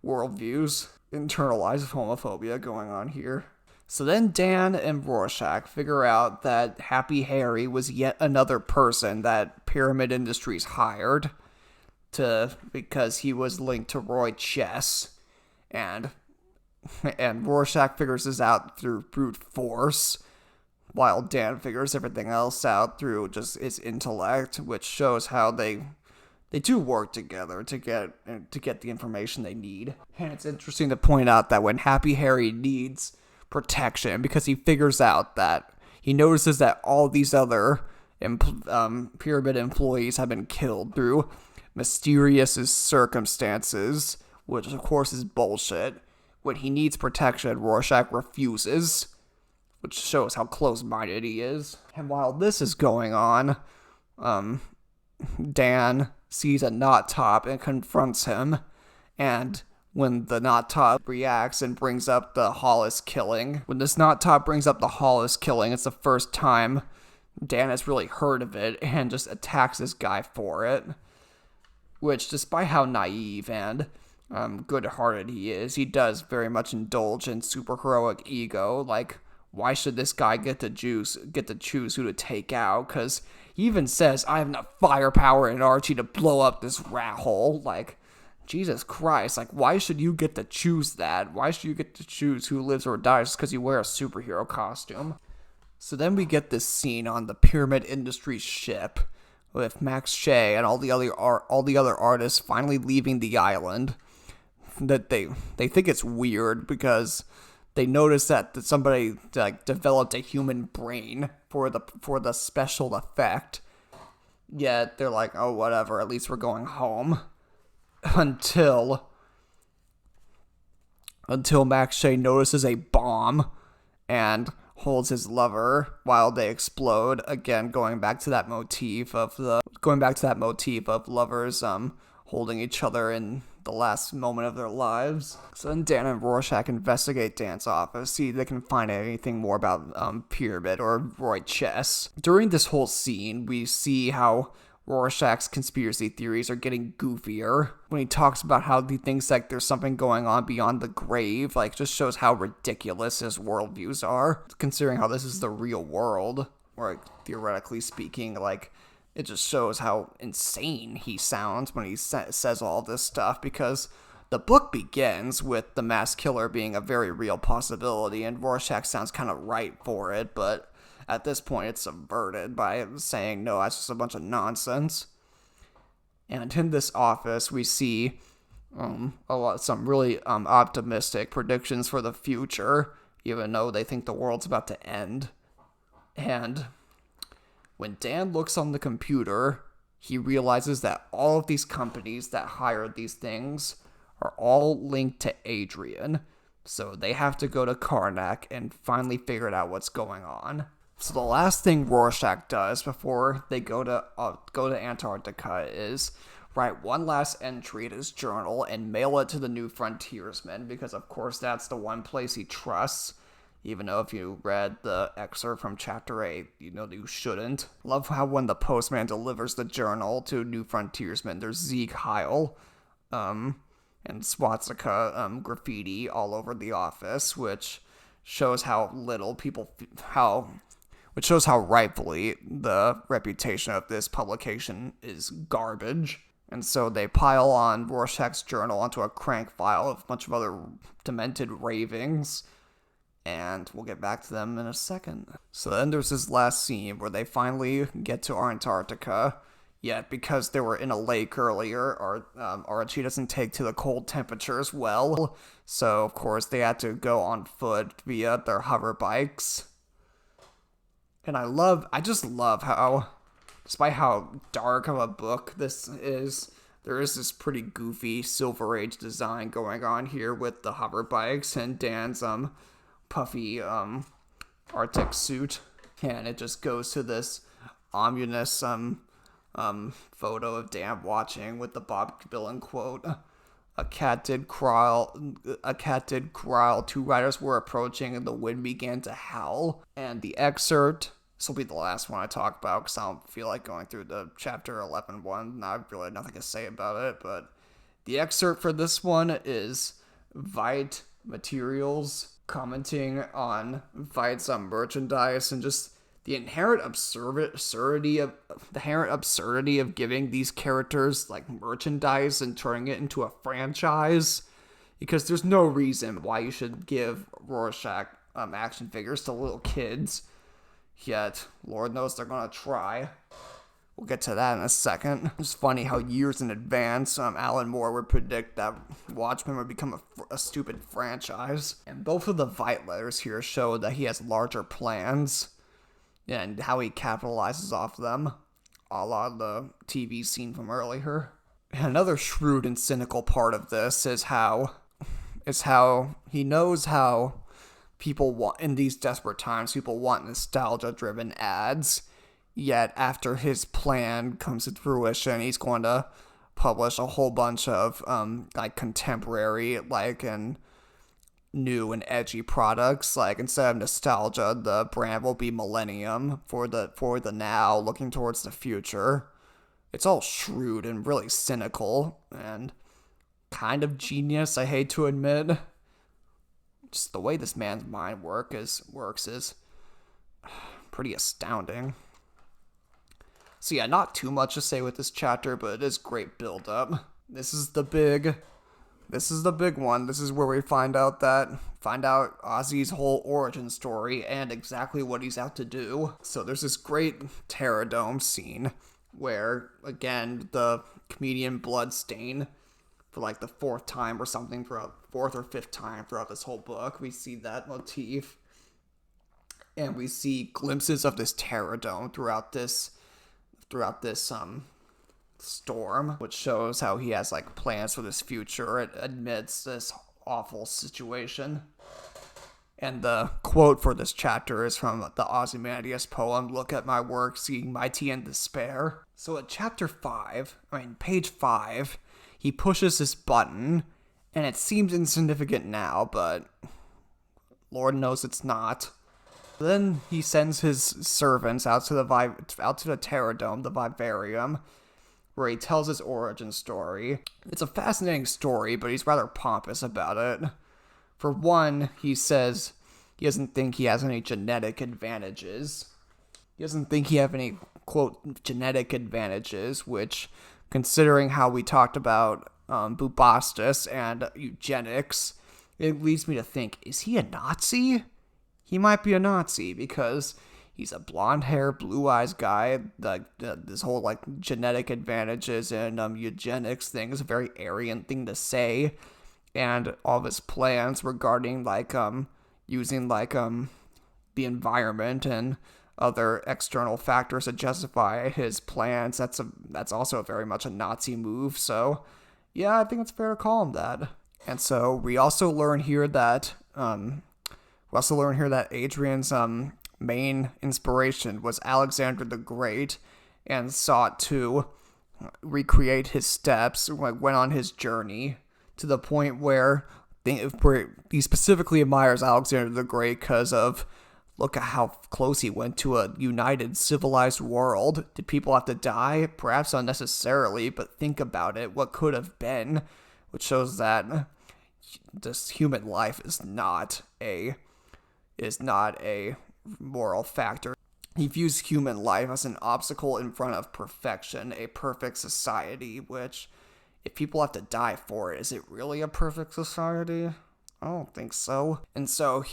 worldviews. Internalized homophobia going on here. So then Dan and Rorschach figure out that Happy Harry was yet another person that Pyramid Industries hired because he was linked to Roy Chess, and Rorschach figures this out through brute force, while Dan figures everything else out through just his intellect, which shows how they do work together to get the information they need. And it's interesting to point out that when Happy Harry needs protection, because he figures out that he notices that all these other Pyramid employees have been killed through mysterious circumstances, which of course is bullshit. When he needs protection, Rorschach refuses, which shows how close-minded he is. And while this is going on, Dan sees a knot top and confronts him, and when the knot top reacts and brings up the Hollis killing, it's the first time Dan has really heard of it and just attacks this guy for it. Which, despite how naive and good-hearted he is, he does very much indulge in superheroic ego. Like, why should this guy get to choose who to take out? Because he even says, I have enough firepower in Archie to blow up this rat hole. Like, Jesus Christ, like, why should you get to choose that? Why should you get to choose who lives or dies just because you wear a superhero costume? So then we get this scene on the Pyramid Industries ship, with Max Shea and all the other artists finally leaving the island. That they think it's weird because they notice that somebody developed a human brain for the special effect. Yet they're like, oh, whatever, at least we're going home. Until Max Shea notices a bomb and holds his lover while they explode. Again, going back to that motif of lovers holding each other in the last moment of their lives. So then Dan and Rorschach investigate Dan's office, see if they can find anything more about Pyramid or Roy Chess. During this whole scene, we see how Rorschach's conspiracy theories are getting goofier when he talks about how he thinks like there's something going on beyond the grave. Like, just shows how ridiculous his worldviews are, considering how this is the real world, or like, theoretically speaking. Like, it just shows how insane he sounds when he says all this stuff, because the book begins with the mass killer being a very real possibility, and Rorschach sounds kind of right for it, but at this point, it's subverted by saying, no, that's just a bunch of nonsense. And in this office, we see some really optimistic predictions for the future, even though they think the world's about to end. And when Dan looks on the computer, he realizes that all of these companies that hired these things are all linked to Adrian. So they have to go to Karnak and finally figure out what's going on. So the last thing Rorschach does before they go to Antarctica is write one last entry in his journal and mail it to the New Frontiersman, because of course that's the one place he trusts. Even though if you read the excerpt from Chapter 8, you know that you shouldn't. Love how when the postman delivers the journal to New Frontiersman, there's Zeke Heil, and swastika graffiti all over the office, which shows how little people, which shows how rightfully the reputation of this publication is garbage. And so they pile on Rorschach's journal onto a crank file of a bunch of other demented ravings, and we'll get back to them in a second. So then there's this last scene where they finally get to Antarctica, yet because they were in a lake earlier, Archie doesn't take to the cold temperatures well, so of course they had to go on foot via their hover bikes. And I just love how, despite how dark of a book this is, there is this pretty goofy Silver Age design going on here with the hover bikes and Dan's puffy Arctic suit, and it just goes to this ominous photo of Dan watching with the Bob Dylan quote. A cat did growl, 2 riders were approaching, and the wind began to howl. And the excerpt, this will be the last one I talk about, because I don't feel like going through the chapter 11 one. I really nothing to say about it, but the excerpt for this one is VII Materials commenting on VII's merchandise and just the inherent absurdity of giving these characters like merchandise and turning it into a franchise, because there's no reason why you should give Rorschach action figures to little kids, yet Lord knows they're gonna try. We'll get to that in a second. It's funny how years in advance, Alan Moore would predict that Watchmen would become a stupid franchise. And both of the VIII letters here show that he has larger plans and how he capitalizes off them, a la the TV scene from earlier. And another shrewd and cynical part of this is how he knows how people want, in these desperate times, people want nostalgia-driven ads. Yet after his plan comes to fruition, he's going to publish a whole bunch of contemporary and new and edgy products. Like, instead of nostalgia, the brand will be Millennium for the now, looking towards the future. It's all shrewd and really cynical and kind of genius, I hate to admit. Just the way this man's mind works is pretty astounding. So yeah, not too much to say with this chapter, but it is great build-up. This is the big one. This is where we find out Ozzy's whole origin story and exactly what he's out to do. So there's this great Terradome scene where, again, the comedian Bloodstain, for like the fourth time or something, fourth or fifth time throughout this whole book, we see that motif. And we see glimpses of this Terradome throughout this storm, which shows how he has plans for this future amidst this awful situation. And the quote for this chapter is from the Ozymandias poem, "Look at my work, seeing mighty in despair." So at page 5, he pushes this button, and it seems insignificant now, but Lord knows it's not. Then he sends his servants out to the Terradome, the Vivarium, where he tells his origin story. It's a fascinating story, but he's rather pompous about it. For one, he says he doesn't think he has any genetic advantages. He doesn't think he has any, quote, genetic advantages, which, considering how we talked about Bubastis and eugenics, it leads me to think, is he a Nazi? He might be a Nazi, because he's a blonde-haired, blue-eyes guy. This whole, genetic advantages and eugenics thing is a very Aryan thing to say. And all of his plans regarding, using, the environment and other external factors to justify his plans. That's also very much a Nazi move. So, yeah, I think it's fair to call him that. And so we also learn here that Adrian's main inspiration was Alexander the Great, and sought to recreate his steps, went on his journey to the point where he specifically admires Alexander the Great because of, look at how close he went to a united, civilized world. Did people have to die? Perhaps unnecessarily, but think about it. What could have been? Which shows that this human life is not a moral factor. He views human life as an obstacle in front of perfection, a perfect society, which, if people have to die for it, is it really a perfect society? I don't think so. And so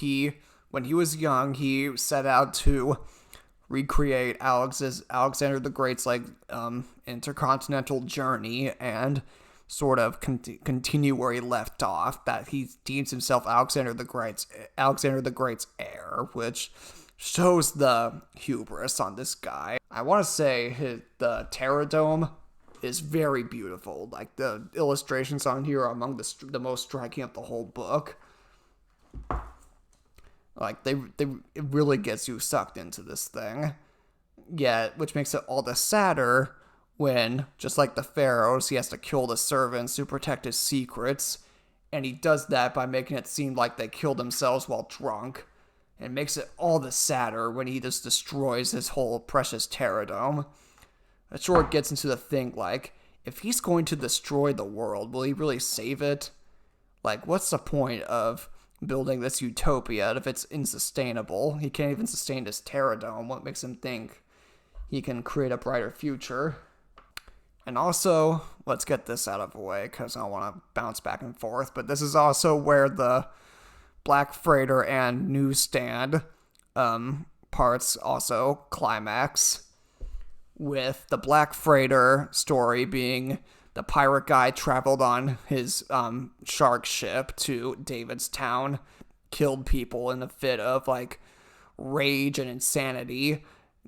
when he was young, he set out to recreate Alexander the Great's intercontinental journey and sort of continue where he left off. That he deems himself Alexander the Great's heir, which shows the hubris on this guy. I want to say the Terror Dome is very beautiful. Like, the illustrations on here are among the most striking of the whole book. Like, it really gets you sucked into this thing. Yet, which makes it all the sadder when, just like the pharaohs, he has to kill the servants to protect his secrets, and he does that by making it seem like they killed themselves while drunk. And makes it all the sadder when he just destroys his whole precious Terror Dome. It sure gets into the thing, like, if he's going to destroy the world, will he really save it? Like, what's the point of building this utopia if it's insustainable? He can't even sustain his Terror Dome. What makes him think he can create a brighter future? And also, let's get this out of the way, because I don't want to bounce back and forth, but this is also where the Black Freighter and Newsstand parts also climax, with the Black Freighter story being the pirate guy traveled on his shark ship to David's town, killed people in a fit of rage and insanity,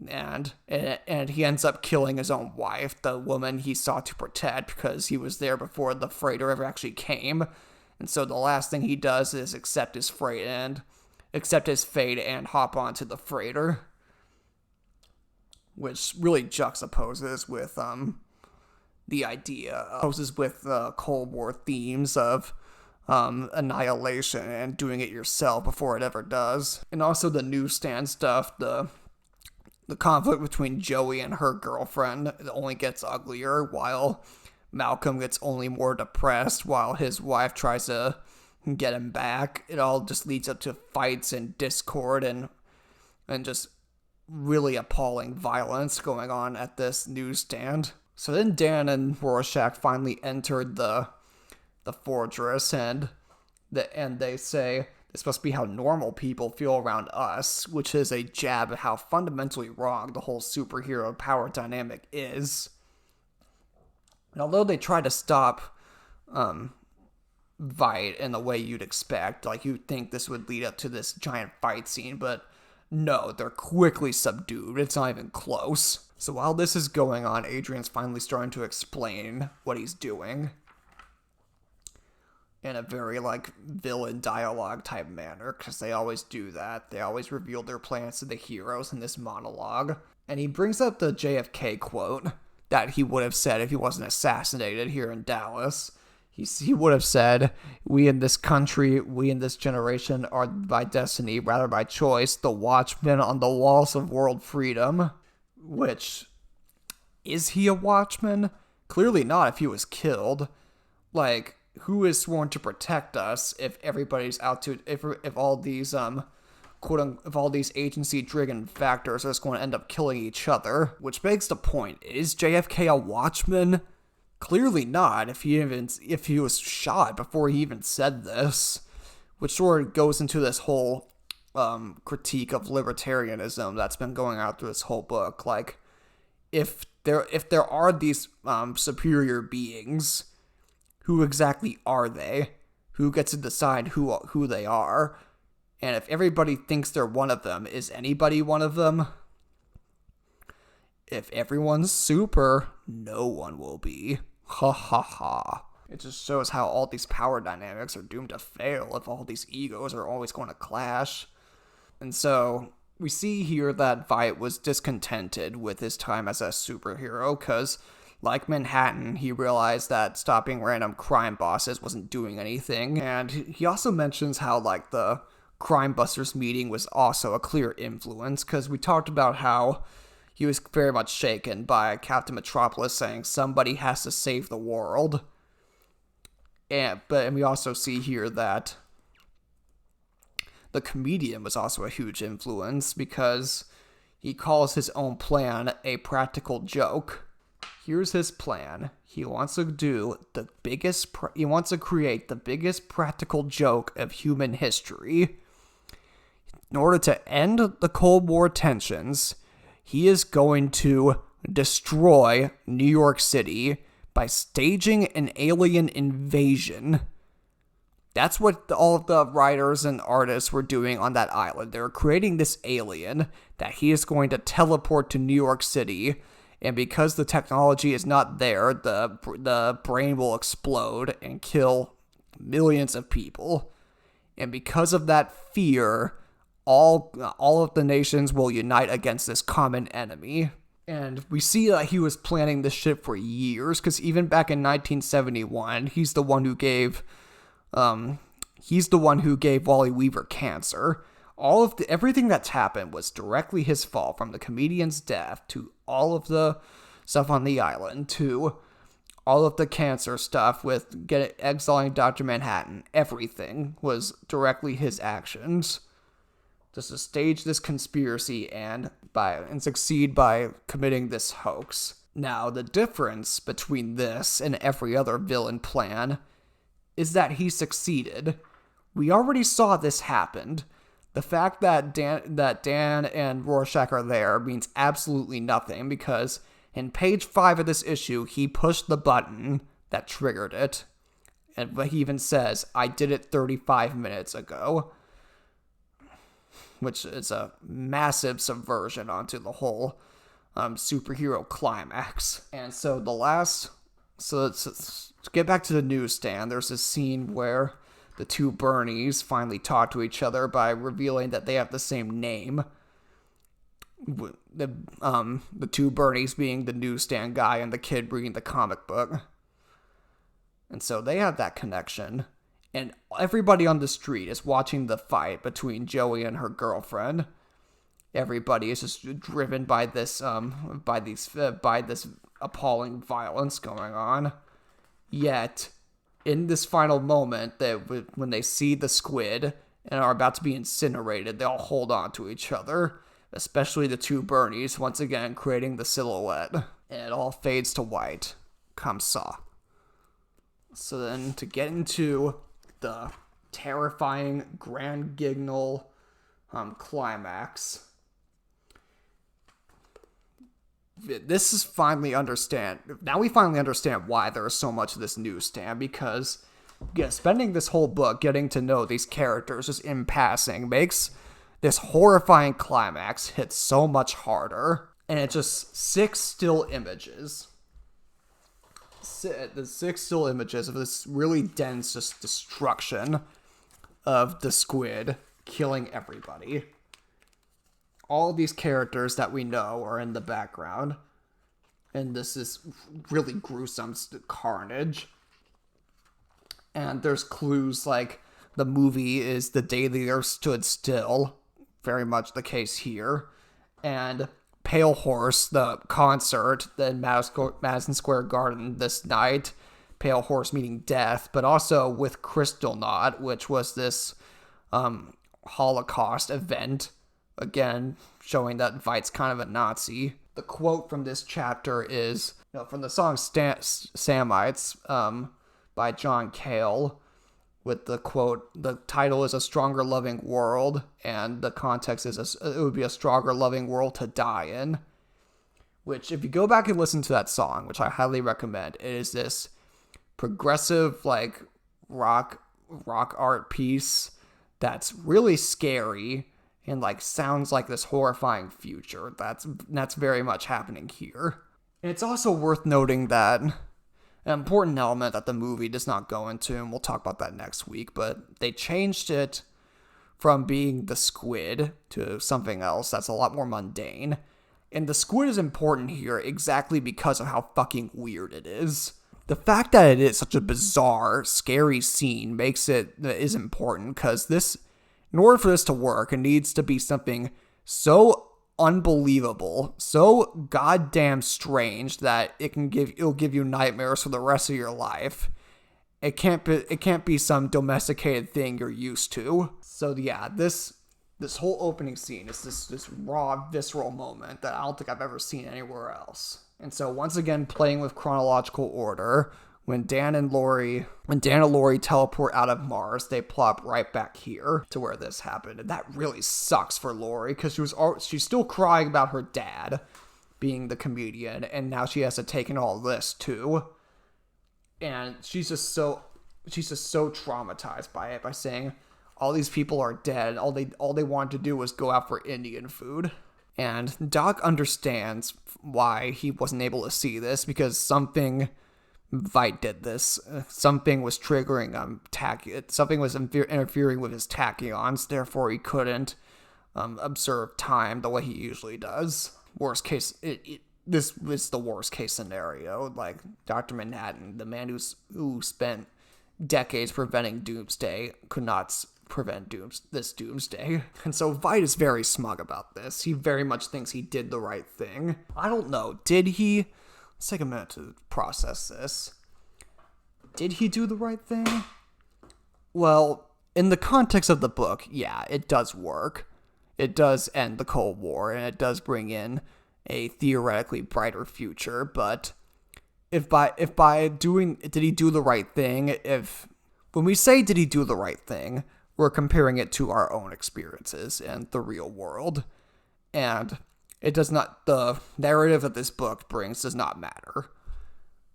and he ends up killing his own wife, the woman he sought to protect, because he was there before the freighter ever actually came. And so the last thing he does is accept his fate and hop onto the freighter, which really juxtaposes with Cold War themes of annihilation and doing it yourself before it ever does. And also the Newsstand stuff, the conflict between Joey and her girlfriend, it only gets uglier, while Malcolm gets only more depressed while his wife tries to get him back. It all just leads up to fights and discord and just really appalling violence going on at this newsstand. So then Dan and Rorschach finally entered the fortress, and they say, this must be how normal people feel around us, which is a jab at how fundamentally wrong the whole superhero power dynamic is. And although they try to stop Veidt in the way you'd expect, you'd think this would lead up to this giant fight scene, but no, they're quickly subdued. It's not even close. So while this is going on, Adrian's finally starting to explain what he's doing in a very villain dialogue type manner, because they always do that. They always reveal their plans to the heroes in this monologue. And he brings up the JFK quote that he would have said if he wasn't assassinated here in Dallas. He would have said, "We in this country, we in this generation are by destiny, rather by choice, the watchmen on the walls of world freedom." Which, is he a watchman? Clearly not if he was killed. Who is sworn to protect us if everybody's out to, if all these, if all these agency-driven factors are just going to end up killing each other? Which begs the point, is JFK a watchman? Clearly not, if he was shot before he even said this. Which sort of goes into this whole critique of libertarianism that's been going out through this whole book. If there are these superior beings, who exactly are they? Who gets to decide who they are? And if everybody thinks they're one of them, is anybody one of them? If everyone's super, no one will be. Ha ha ha. It just shows how all these power dynamics are doomed to fail if all these egos are always going to clash. And so, we see here that VII was discontented with his time as a superhero, because, like Manhattan, he realized that stopping random crime bosses wasn't doing anything, and he also mentions how, like, the Crime Busters meeting was also a clear influence, because we talked about how he was very much shaken by Captain Metropolis saying somebody has to save the world. And we also see here that the comedian was also a huge influence because he calls his own plan a practical joke. Here's his plan. He wants to create the biggest practical joke of human history. In order to end the Cold War tensions, he is going to destroy New York City by staging an alien invasion. That's what all of the writers and artists were doing on that island. They were creating this alien that he is going to teleport to New York City, and because the technology is not there, the brain will explode and kill millions of people. And because of that fear, all of the nations will unite against this common enemy. And we see that he was planning this shit for years, because even back in 1971, he's the one who gave Wally Weaver cancer. Everything that's happened was directly his fault, from the comedian's death to all of the stuff on the island to all of the cancer stuff with exiling Dr. Manhattan. Everything was directly his actions. Just to stage this conspiracy and succeed by committing this hoax. Now, the difference between this and every other villain plan is that he succeeded. We already saw this happen. The fact that Dan and Rorschach are there means absolutely nothing, because in page 5 of this issue, he pushed the button that triggered it. And he even says, "I did it 35 minutes ago." Which is a massive subversion onto the whole superhero climax. And so let's get back to the newsstand. There's this scene where the two Bernies finally talk to each other by revealing that they have the same name. The two Bernies being the newsstand guy and the kid reading the comic book. And so they have that connection. And everybody on the street is watching the fight between Joey and her girlfriend. Everybody is just driven by this appalling violence going on. Yet, in this final moment, when they see the squid and are about to be incinerated, they all hold on to each other. Especially the two Bernies, once again creating the silhouette. And it all fades to white. Comme ça. So then, to get into the terrifying Grand Gignal climax. We finally understand why there is so much of this newsstand, because spending this whole book getting to know these characters just in passing makes this horrifying climax hit so much harder. And it's just 6 still images. The 6 still images of this really dense just destruction of the squid killing everybody. All of these characters that we know are in the background, and this is really gruesome carnage. And there's clues like the movie is The Day the Earth Stood Still, very much the case here, and Pale Horse, the concert in Madison Square Garden this night. Pale Horse meaning death, but also with Crystal Knot, which was this Holocaust event. Again, showing that Vight's kind of a Nazi. The quote from this chapter is from the song Samites by John Cale, with the quote, "The title is A Stronger Loving World," and the context is it would be a stronger loving world to die in. Which, if you go back and listen to that song, which I highly recommend, it is this progressive, like, rock art piece that's really scary and like sounds like this horrifying future. That's very much happening here. And it's also worth noting that an important element that the movie does not go into, and we'll talk about that next week, but they changed it from being the squid to something else that's a lot more mundane. And the squid is important here exactly because of how fucking weird it is. The fact that it is such a bizarre, scary scene is important, because in order for this to work, it needs to be something so unbelievable, so goddamn strange that it'll give you nightmares for the rest of your life. It can't be some domesticated thing you're used to. So yeah, this whole opening scene is this raw, visceral moment that I don't think I've ever seen anywhere else. And so once again, playing with chronological order, when Dan and Lori teleport out of Mars, they plop right back here to where this happened. And that really sucks for Lori, because she's still crying about her dad being the comedian, and now she has to take in all this too. And she's just so traumatized by it, by saying all these people are dead. All they wanted to do was go out for Indian food. And Doc understands why he wasn't able to see this, because something VII did this. Something was triggering something was interfering with his tachyons, therefore he couldn't observe time the way he usually does. Worst case, this is the worst case scenario. Like, Dr. Manhattan, the man who spent decades preventing doomsday, could not prevent this doomsday. And so VII is very smug about this. He very much thinks he did the right thing. I don't know. Did he? Let's take a minute to process this. Did he do the right thing? Well, in the context of the book, yeah, it does work. It does end the Cold War, and it does bring in a theoretically brighter future, but did he do the right thing? When we say did he do the right thing, we're comparing it to our own experiences and the real world. And the narrative that this book brings does not matter.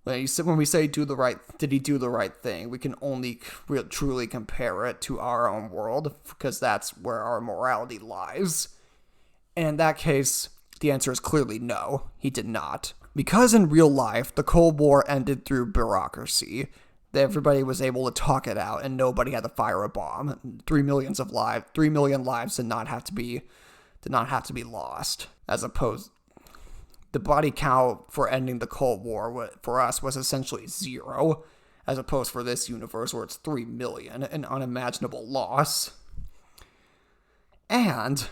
When we say did he do the right thing, we can only truly compare it to our own world, because that's where our morality lies. And in that case, the answer is clearly no, he did not. Because in real life, the Cold War ended through bureaucracy. Everybody was able to talk it out, and nobody had to fire a bomb. 3 million lives did not have to be lost. As opposed, the body count for ending the Cold War for us was essentially 0, as opposed for this universe where it's 3 million, an unimaginable loss. And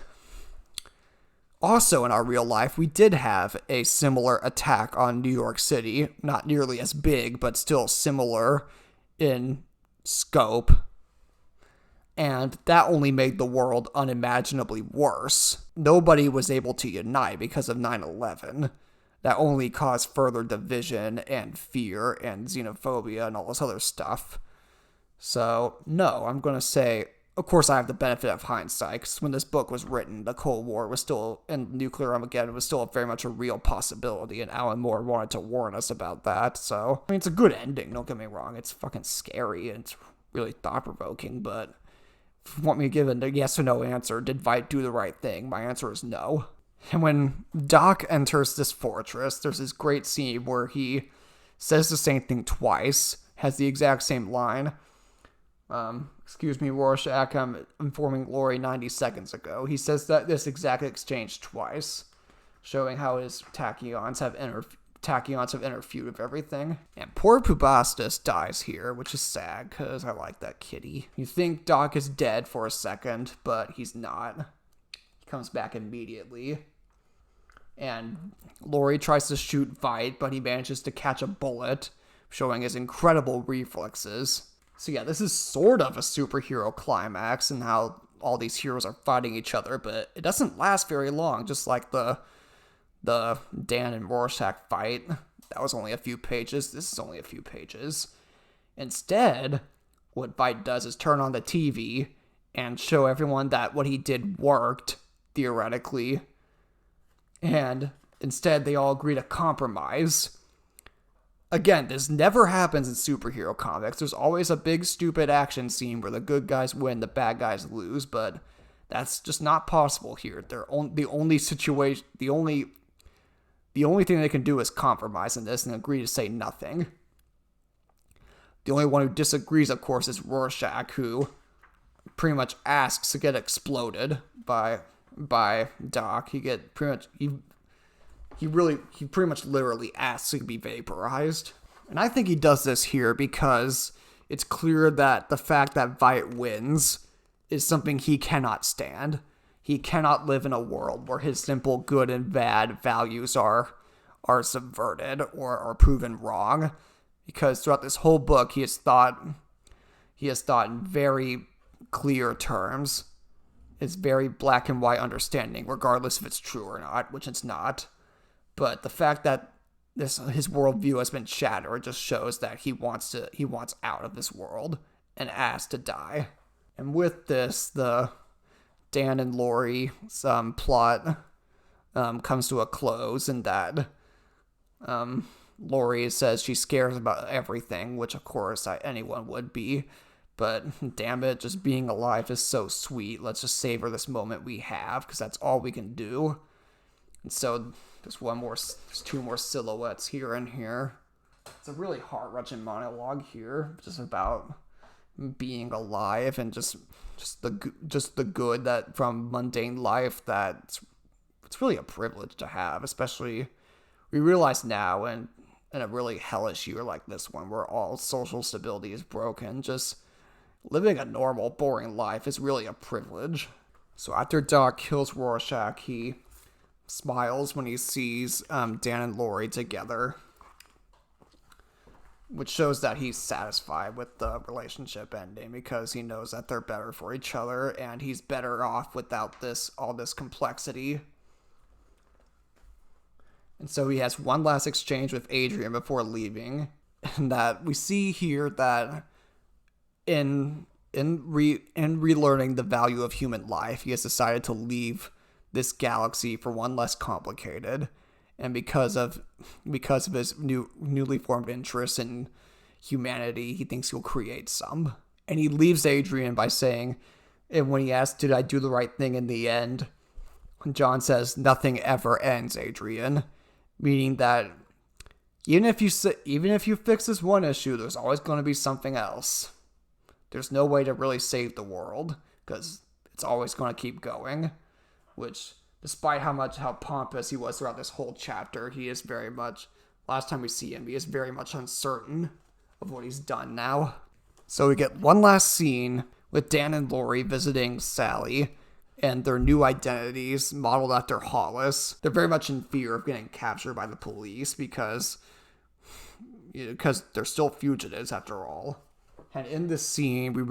also in our real life, we did have a similar attack on New York City, not nearly as big, but still similar in scope. And that only made the world unimaginably worse. Nobody was able to unite because of 9/11. That only caused further division and fear and xenophobia and all this other stuff. So, no, I'm going to say, of course I have the benefit of hindsight, because when this book was written, the Cold War was still, and nuclear Armageddon was still very much a real possibility, and Alan Moore wanted to warn us about that, so, I mean, it's a good ending, don't get me wrong, it's fucking scary, and it's really thought-provoking, but if you want me to give a yes or no answer, did VII do the right thing? My answer is no. And when Doc enters this fortress, there's this great scene where he says the same thing twice, has the exact same line. Excuse me, Rorschach, I'm informing Lori 90 seconds ago. He says this exact exchange twice, showing how his tachyons have interfered with everything. And poor Pubastis dies here, which is sad, because I like that kitty. You think Doc is dead for a second, but he's not. He comes back immediately. And Lori tries to shoot VII, but he manages to catch a bullet, showing his incredible reflexes. So yeah, this is sort of a superhero climax and how all these heroes are fighting each other, but it doesn't last very long, just like the Dan and Rorschach fight. That was only a few pages. This is only a few pages. Instead, what VII does is turn on the TV and show everyone that what he did worked, theoretically. And instead, they all agree to compromise. Again, this never happens in superhero comics. There's always a big, stupid action scene where the good guys win, the bad guys lose, but That's just not possible here. The only situation, the only thing they can do is compromise in this and agree to say nothing. The only one who disagrees, of course, is Rorschach, who pretty much asks to get exploded by Doc. He pretty much literally asks to be vaporized. And I think he does this here because it's clear that the fact that VII wins is something he cannot stand. He cannot live in a world where his simple good and bad values are subverted or are proven wrong. Because throughout this whole book, he has thought in very clear terms. It's very black and white understanding, regardless if it's true or not, which it's not. But the fact that his worldview has been shattered just shows that he wants out of this world and asks to die. And with this, the Dan and Lori plot comes to a close, and that Lori says she cares about everything, which of course anyone would be. But damn it, just being alive is so sweet. Let's just savor this moment we have, because that's all we can do. And so there's two more silhouettes here and here. It's a really heart-wrenching monologue here, just about being alive and just the good that from mundane life that it's really a privilege to have. Especially we realize now, in a really hellish year like this one, where all social stability is broken, just living a normal, boring life is really a privilege. So after Doc kills Rorschach, he smiles when he sees Dan and Lori together, which shows that he's satisfied with the relationship ending, because he knows that they're better for each other and he's better off without all this complexity. And so he has one last exchange with Adrian before leaving, and that we see here that in relearning the value of human life, he has decided to leave this galaxy for one less complicated. And because of his newly formed interest in humanity, he thinks he'll create some. And he leaves Adrian by saying, and when he asks, did I do the right thing in the end? John says, nothing ever ends, Adrian. Meaning that even if you fix this one issue, there's always going to be something else. There's no way to really save the world, because it's always going to keep going. Which, despite how pompous he was throughout this whole chapter, he is very much, last time we see him, he is very much uncertain of what he's done now. So we get one last scene with Dan and Lori visiting Sally, and their new identities modeled after Hollis. They're very much in fear of getting captured by the police because they're still fugitives after all. And in this scene, we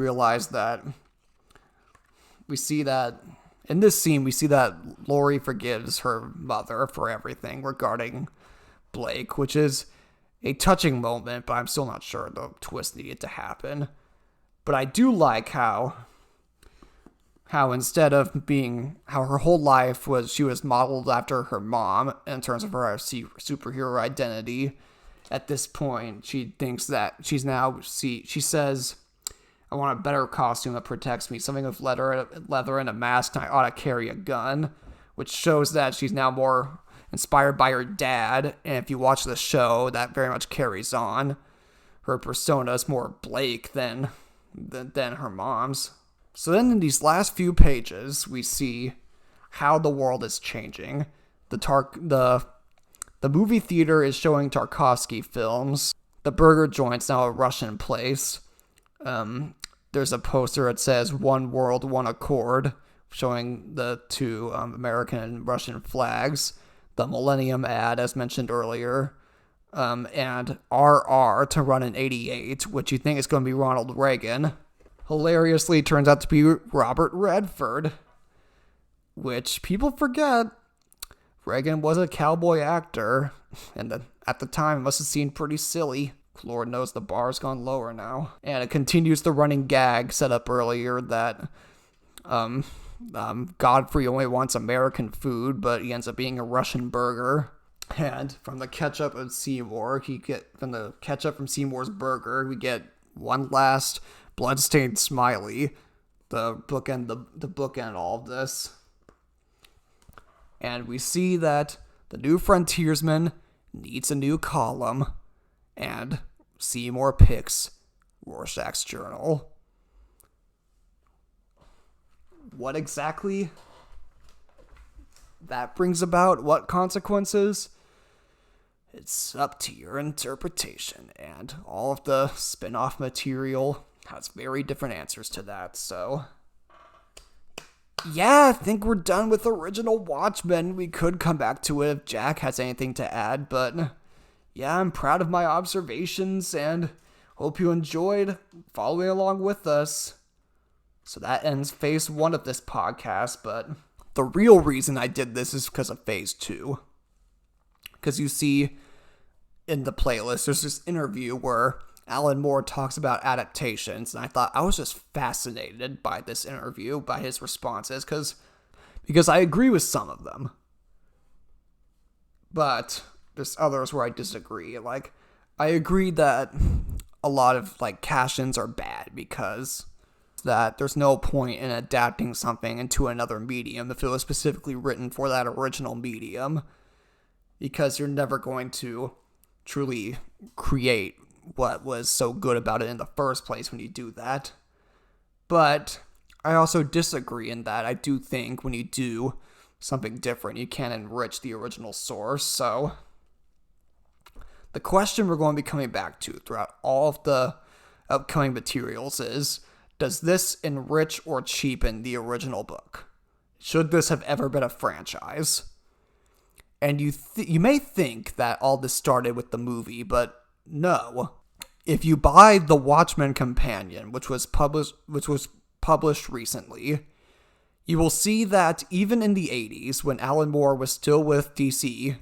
see that Lori forgives her mother for everything regarding Blake, which is a touching moment, but I'm still not sure the twist needed to happen. But I do like how instead of how her whole life she was modeled after her mom in terms of her superhero identity. At this point, she thinks that she says, I want a better costume that protects me, something with leather and a mask, and I ought to carry a gun, which shows that she's now more inspired by her dad. And if you watch the show, that very much carries on. Her persona is more Blake than her mom's. So then in these last few pages, we see how the world is changing. The movie theater is showing Tarkovsky films. The burger joint's now a Russian place. There's a poster that says "One World, One Accord," showing the two American and Russian flags. The Millennium ad, as mentioned earlier. And RR to run in 88, which you think is going to be Ronald Reagan. Hilariously turns out to be Robert Redford, which people forget. Reagan was a cowboy actor, and at the time it must have seemed pretty silly. Lord knows the bar's gone lower now. And it continues the running gag set up earlier that Godfrey only wants American food, but he ends up being a Russian burger. And from the ketchup from Seymour's burger, we get one last bloodstained smiley, the bookend all of this. And we see that the new frontiersman needs a new column, and Seymour picks Rorschach's journal. What exactly that brings about, what consequences, it's up to your interpretation, and all of the spin-off material has very different answers to that. So yeah, I think we're done with original Watchmen. We could come back to it if Jack has anything to add, but yeah, I'm proud of my observations and hope you enjoyed following along with us. So that ends phase 1 of this podcast, but the real reason I did this is because of phase 2. Because you see in the playlist, there's this interview where Alan Moore talks about adaptations, and I was just fascinated by this interview, by his responses, because I agree with some of them. But there's others where I disagree. Like, I agree that a lot of, like, cash-ins are bad, because that there's no point in adapting something into another medium if it was specifically written for that original medium, because you're never going to truly create what was so good about it in the first place when you do that. But I also disagree in that I do think when you do something different, you can enrich the original source. So the question we're going to be coming back to throughout all of the upcoming materials is, does this enrich or cheapen the original book? Should this have ever been a franchise? And you may think that all this started with the movie, but no. If you buy the Watchmen Companion, which was published recently, you will see that even in the 80s, when Alan Moore was still with DC,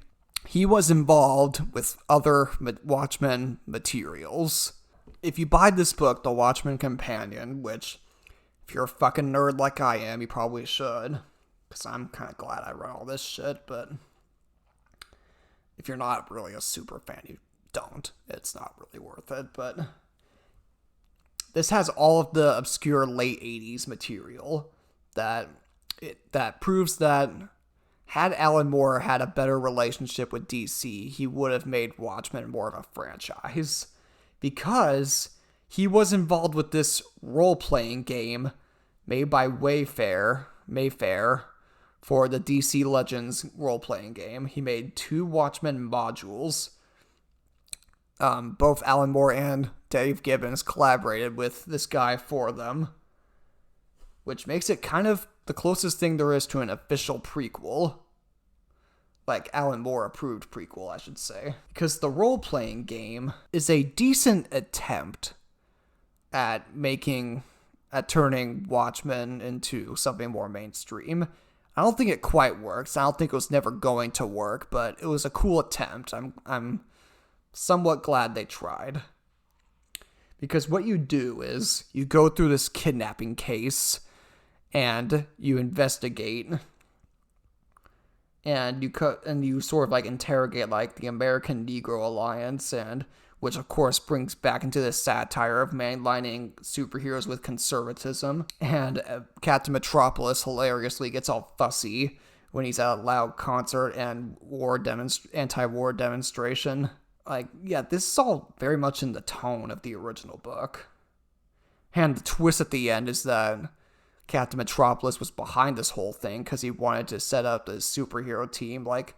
he was involved with other Watchmen materials. If you buy this book, The Watchmen Companion, which, if you're a fucking nerd like I am, you probably should, because I'm kind of glad I read all this shit, but if you're not really a super fan, you don't. It's not really worth it, but this has all of the obscure late 80s material that proves that had Alan Moore had a better relationship with DC, he would have made Watchmen more of a franchise, because he was involved with this role-playing game made by Mayfair for the DC Legends role-playing game. He made 2 Watchmen modules. Both Alan Moore and Dave Gibbons collaborated with this guy for them, which makes it kind of the closest thing there is to an official prequel. Like, Alan Moore approved prequel, I should say. Because the role-playing game is a decent attempt at turning Watchmen into something more mainstream. I don't think it quite works. I don't think it was never going to work, but it was a cool attempt. I'm somewhat glad they tried. Because what you do is you go through this kidnapping case and you investigate, and you sort of like interrogate like the American Negro Alliance, and which of course brings back into this satire of mainlining superheroes with conservatism. And Captain Metropolis hilariously gets all fussy when he's at a loud concert and anti-war demonstration. Like, yeah, this is all very much in the tone of the original book. And the twist at the end is that Captain Metropolis was behind this whole thing because he wanted to set up this superhero team. Like,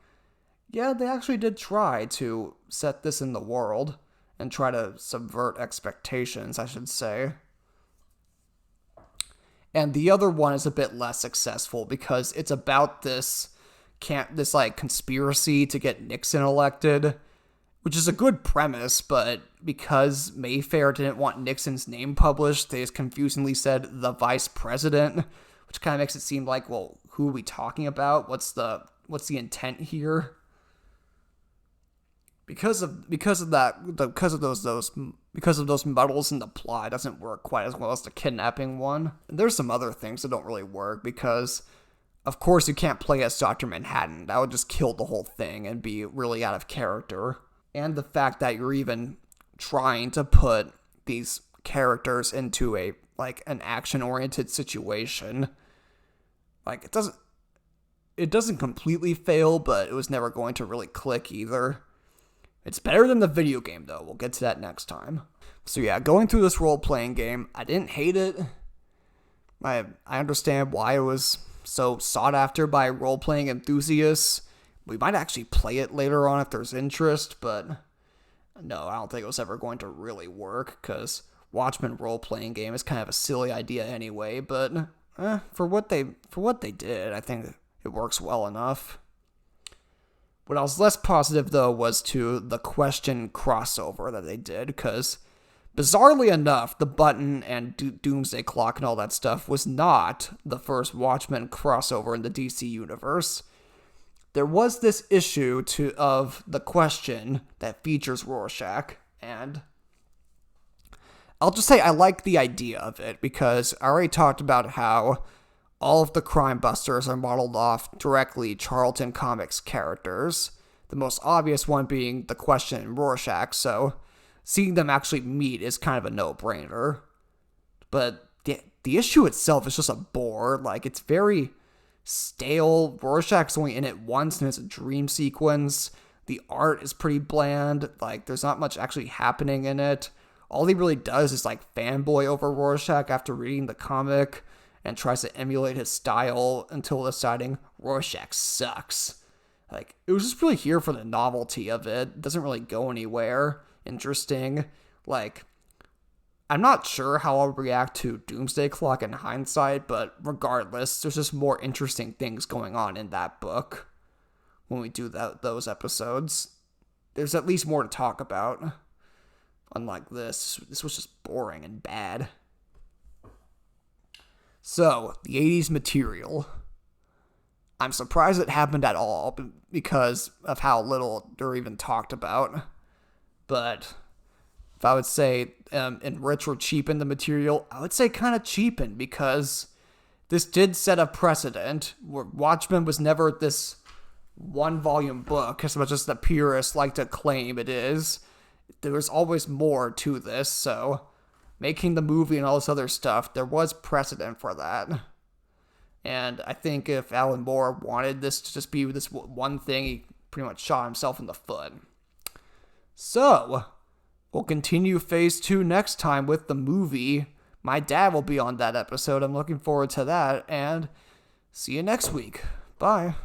yeah, they actually did try to set this in the world and try to subvert expectations, I should say. And the other one is a bit less successful because it's about this like conspiracy to get Nixon elected, which is a good premise, but because Mayfair didn't want Nixon's name published, they just confusingly said the vice president, which kind of makes it seem like, well, who are we talking about? What's the intent here? Because of those muddles in the plot, it doesn't work quite as well as the kidnapping one. And there's some other things that don't really work because, of course, you can't play as Dr. Manhattan. That would just kill the whole thing and be really out of character. And the fact that you're even trying to put these characters into an action-oriented situation. Like, it doesn't completely fail, but it was never going to really click either. It's better than the video game, though. We'll get to that next time. So yeah, going through this role-playing game, I didn't hate it. I understand why it was so sought after by role-playing enthusiasts. We might actually play it later on if there's interest, but no, I don't think it was ever going to really work, because Watchmen role-playing game is kind of a silly idea anyway, but for what they did, I think it works well enough. What I was less positive, though, was to the question crossover that they did, because bizarrely enough, the button and Doomsday Clock and all that stuff was not the first Watchmen crossover in the DC universe. There was this issue of the question that features Rorschach, and I'll just say I like the idea of it, because I already talked about how all of the Crime Busters are modeled off directly Charlton Comics characters, the most obvious one being the Question and Rorschach, so seeing them actually meet is kind of a no-brainer. But the issue itself is just a bore. Like, it's very stale. Rorschach's only in it once, and it's a dream sequence. The art is pretty bland. Like, there's not much actually happening in it. All he really does is, like, fanboy over Rorschach after reading the comic, and tries to emulate his style until deciding Rorschach sucks. Like, it was just really here for the novelty of it. It doesn't really go anywhere interesting. Like, I'm not sure how I'll react to Doomsday Clock in hindsight, but regardless, there's just more interesting things going on in that book when we do those episodes. There's at least more to talk about. Unlike this was just boring and bad. So, the 80s material. I'm surprised it happened at all because of how little they're even talked about. But if I would say enrich or cheapen the material, I would say kind of cheapen, because this did set a precedent. Watchmen was never this one-volume book, as much as the purists like to claim it is. There was always more to this, so making the movie and all this other stuff, there was precedent for that. And I think if Alan Moore wanted this to just be this one thing, he pretty much shot himself in the foot. So, we'll continue Phase 2 next time with the movie. My dad will be on that episode. I'm looking forward to that, and see you next week. Bye.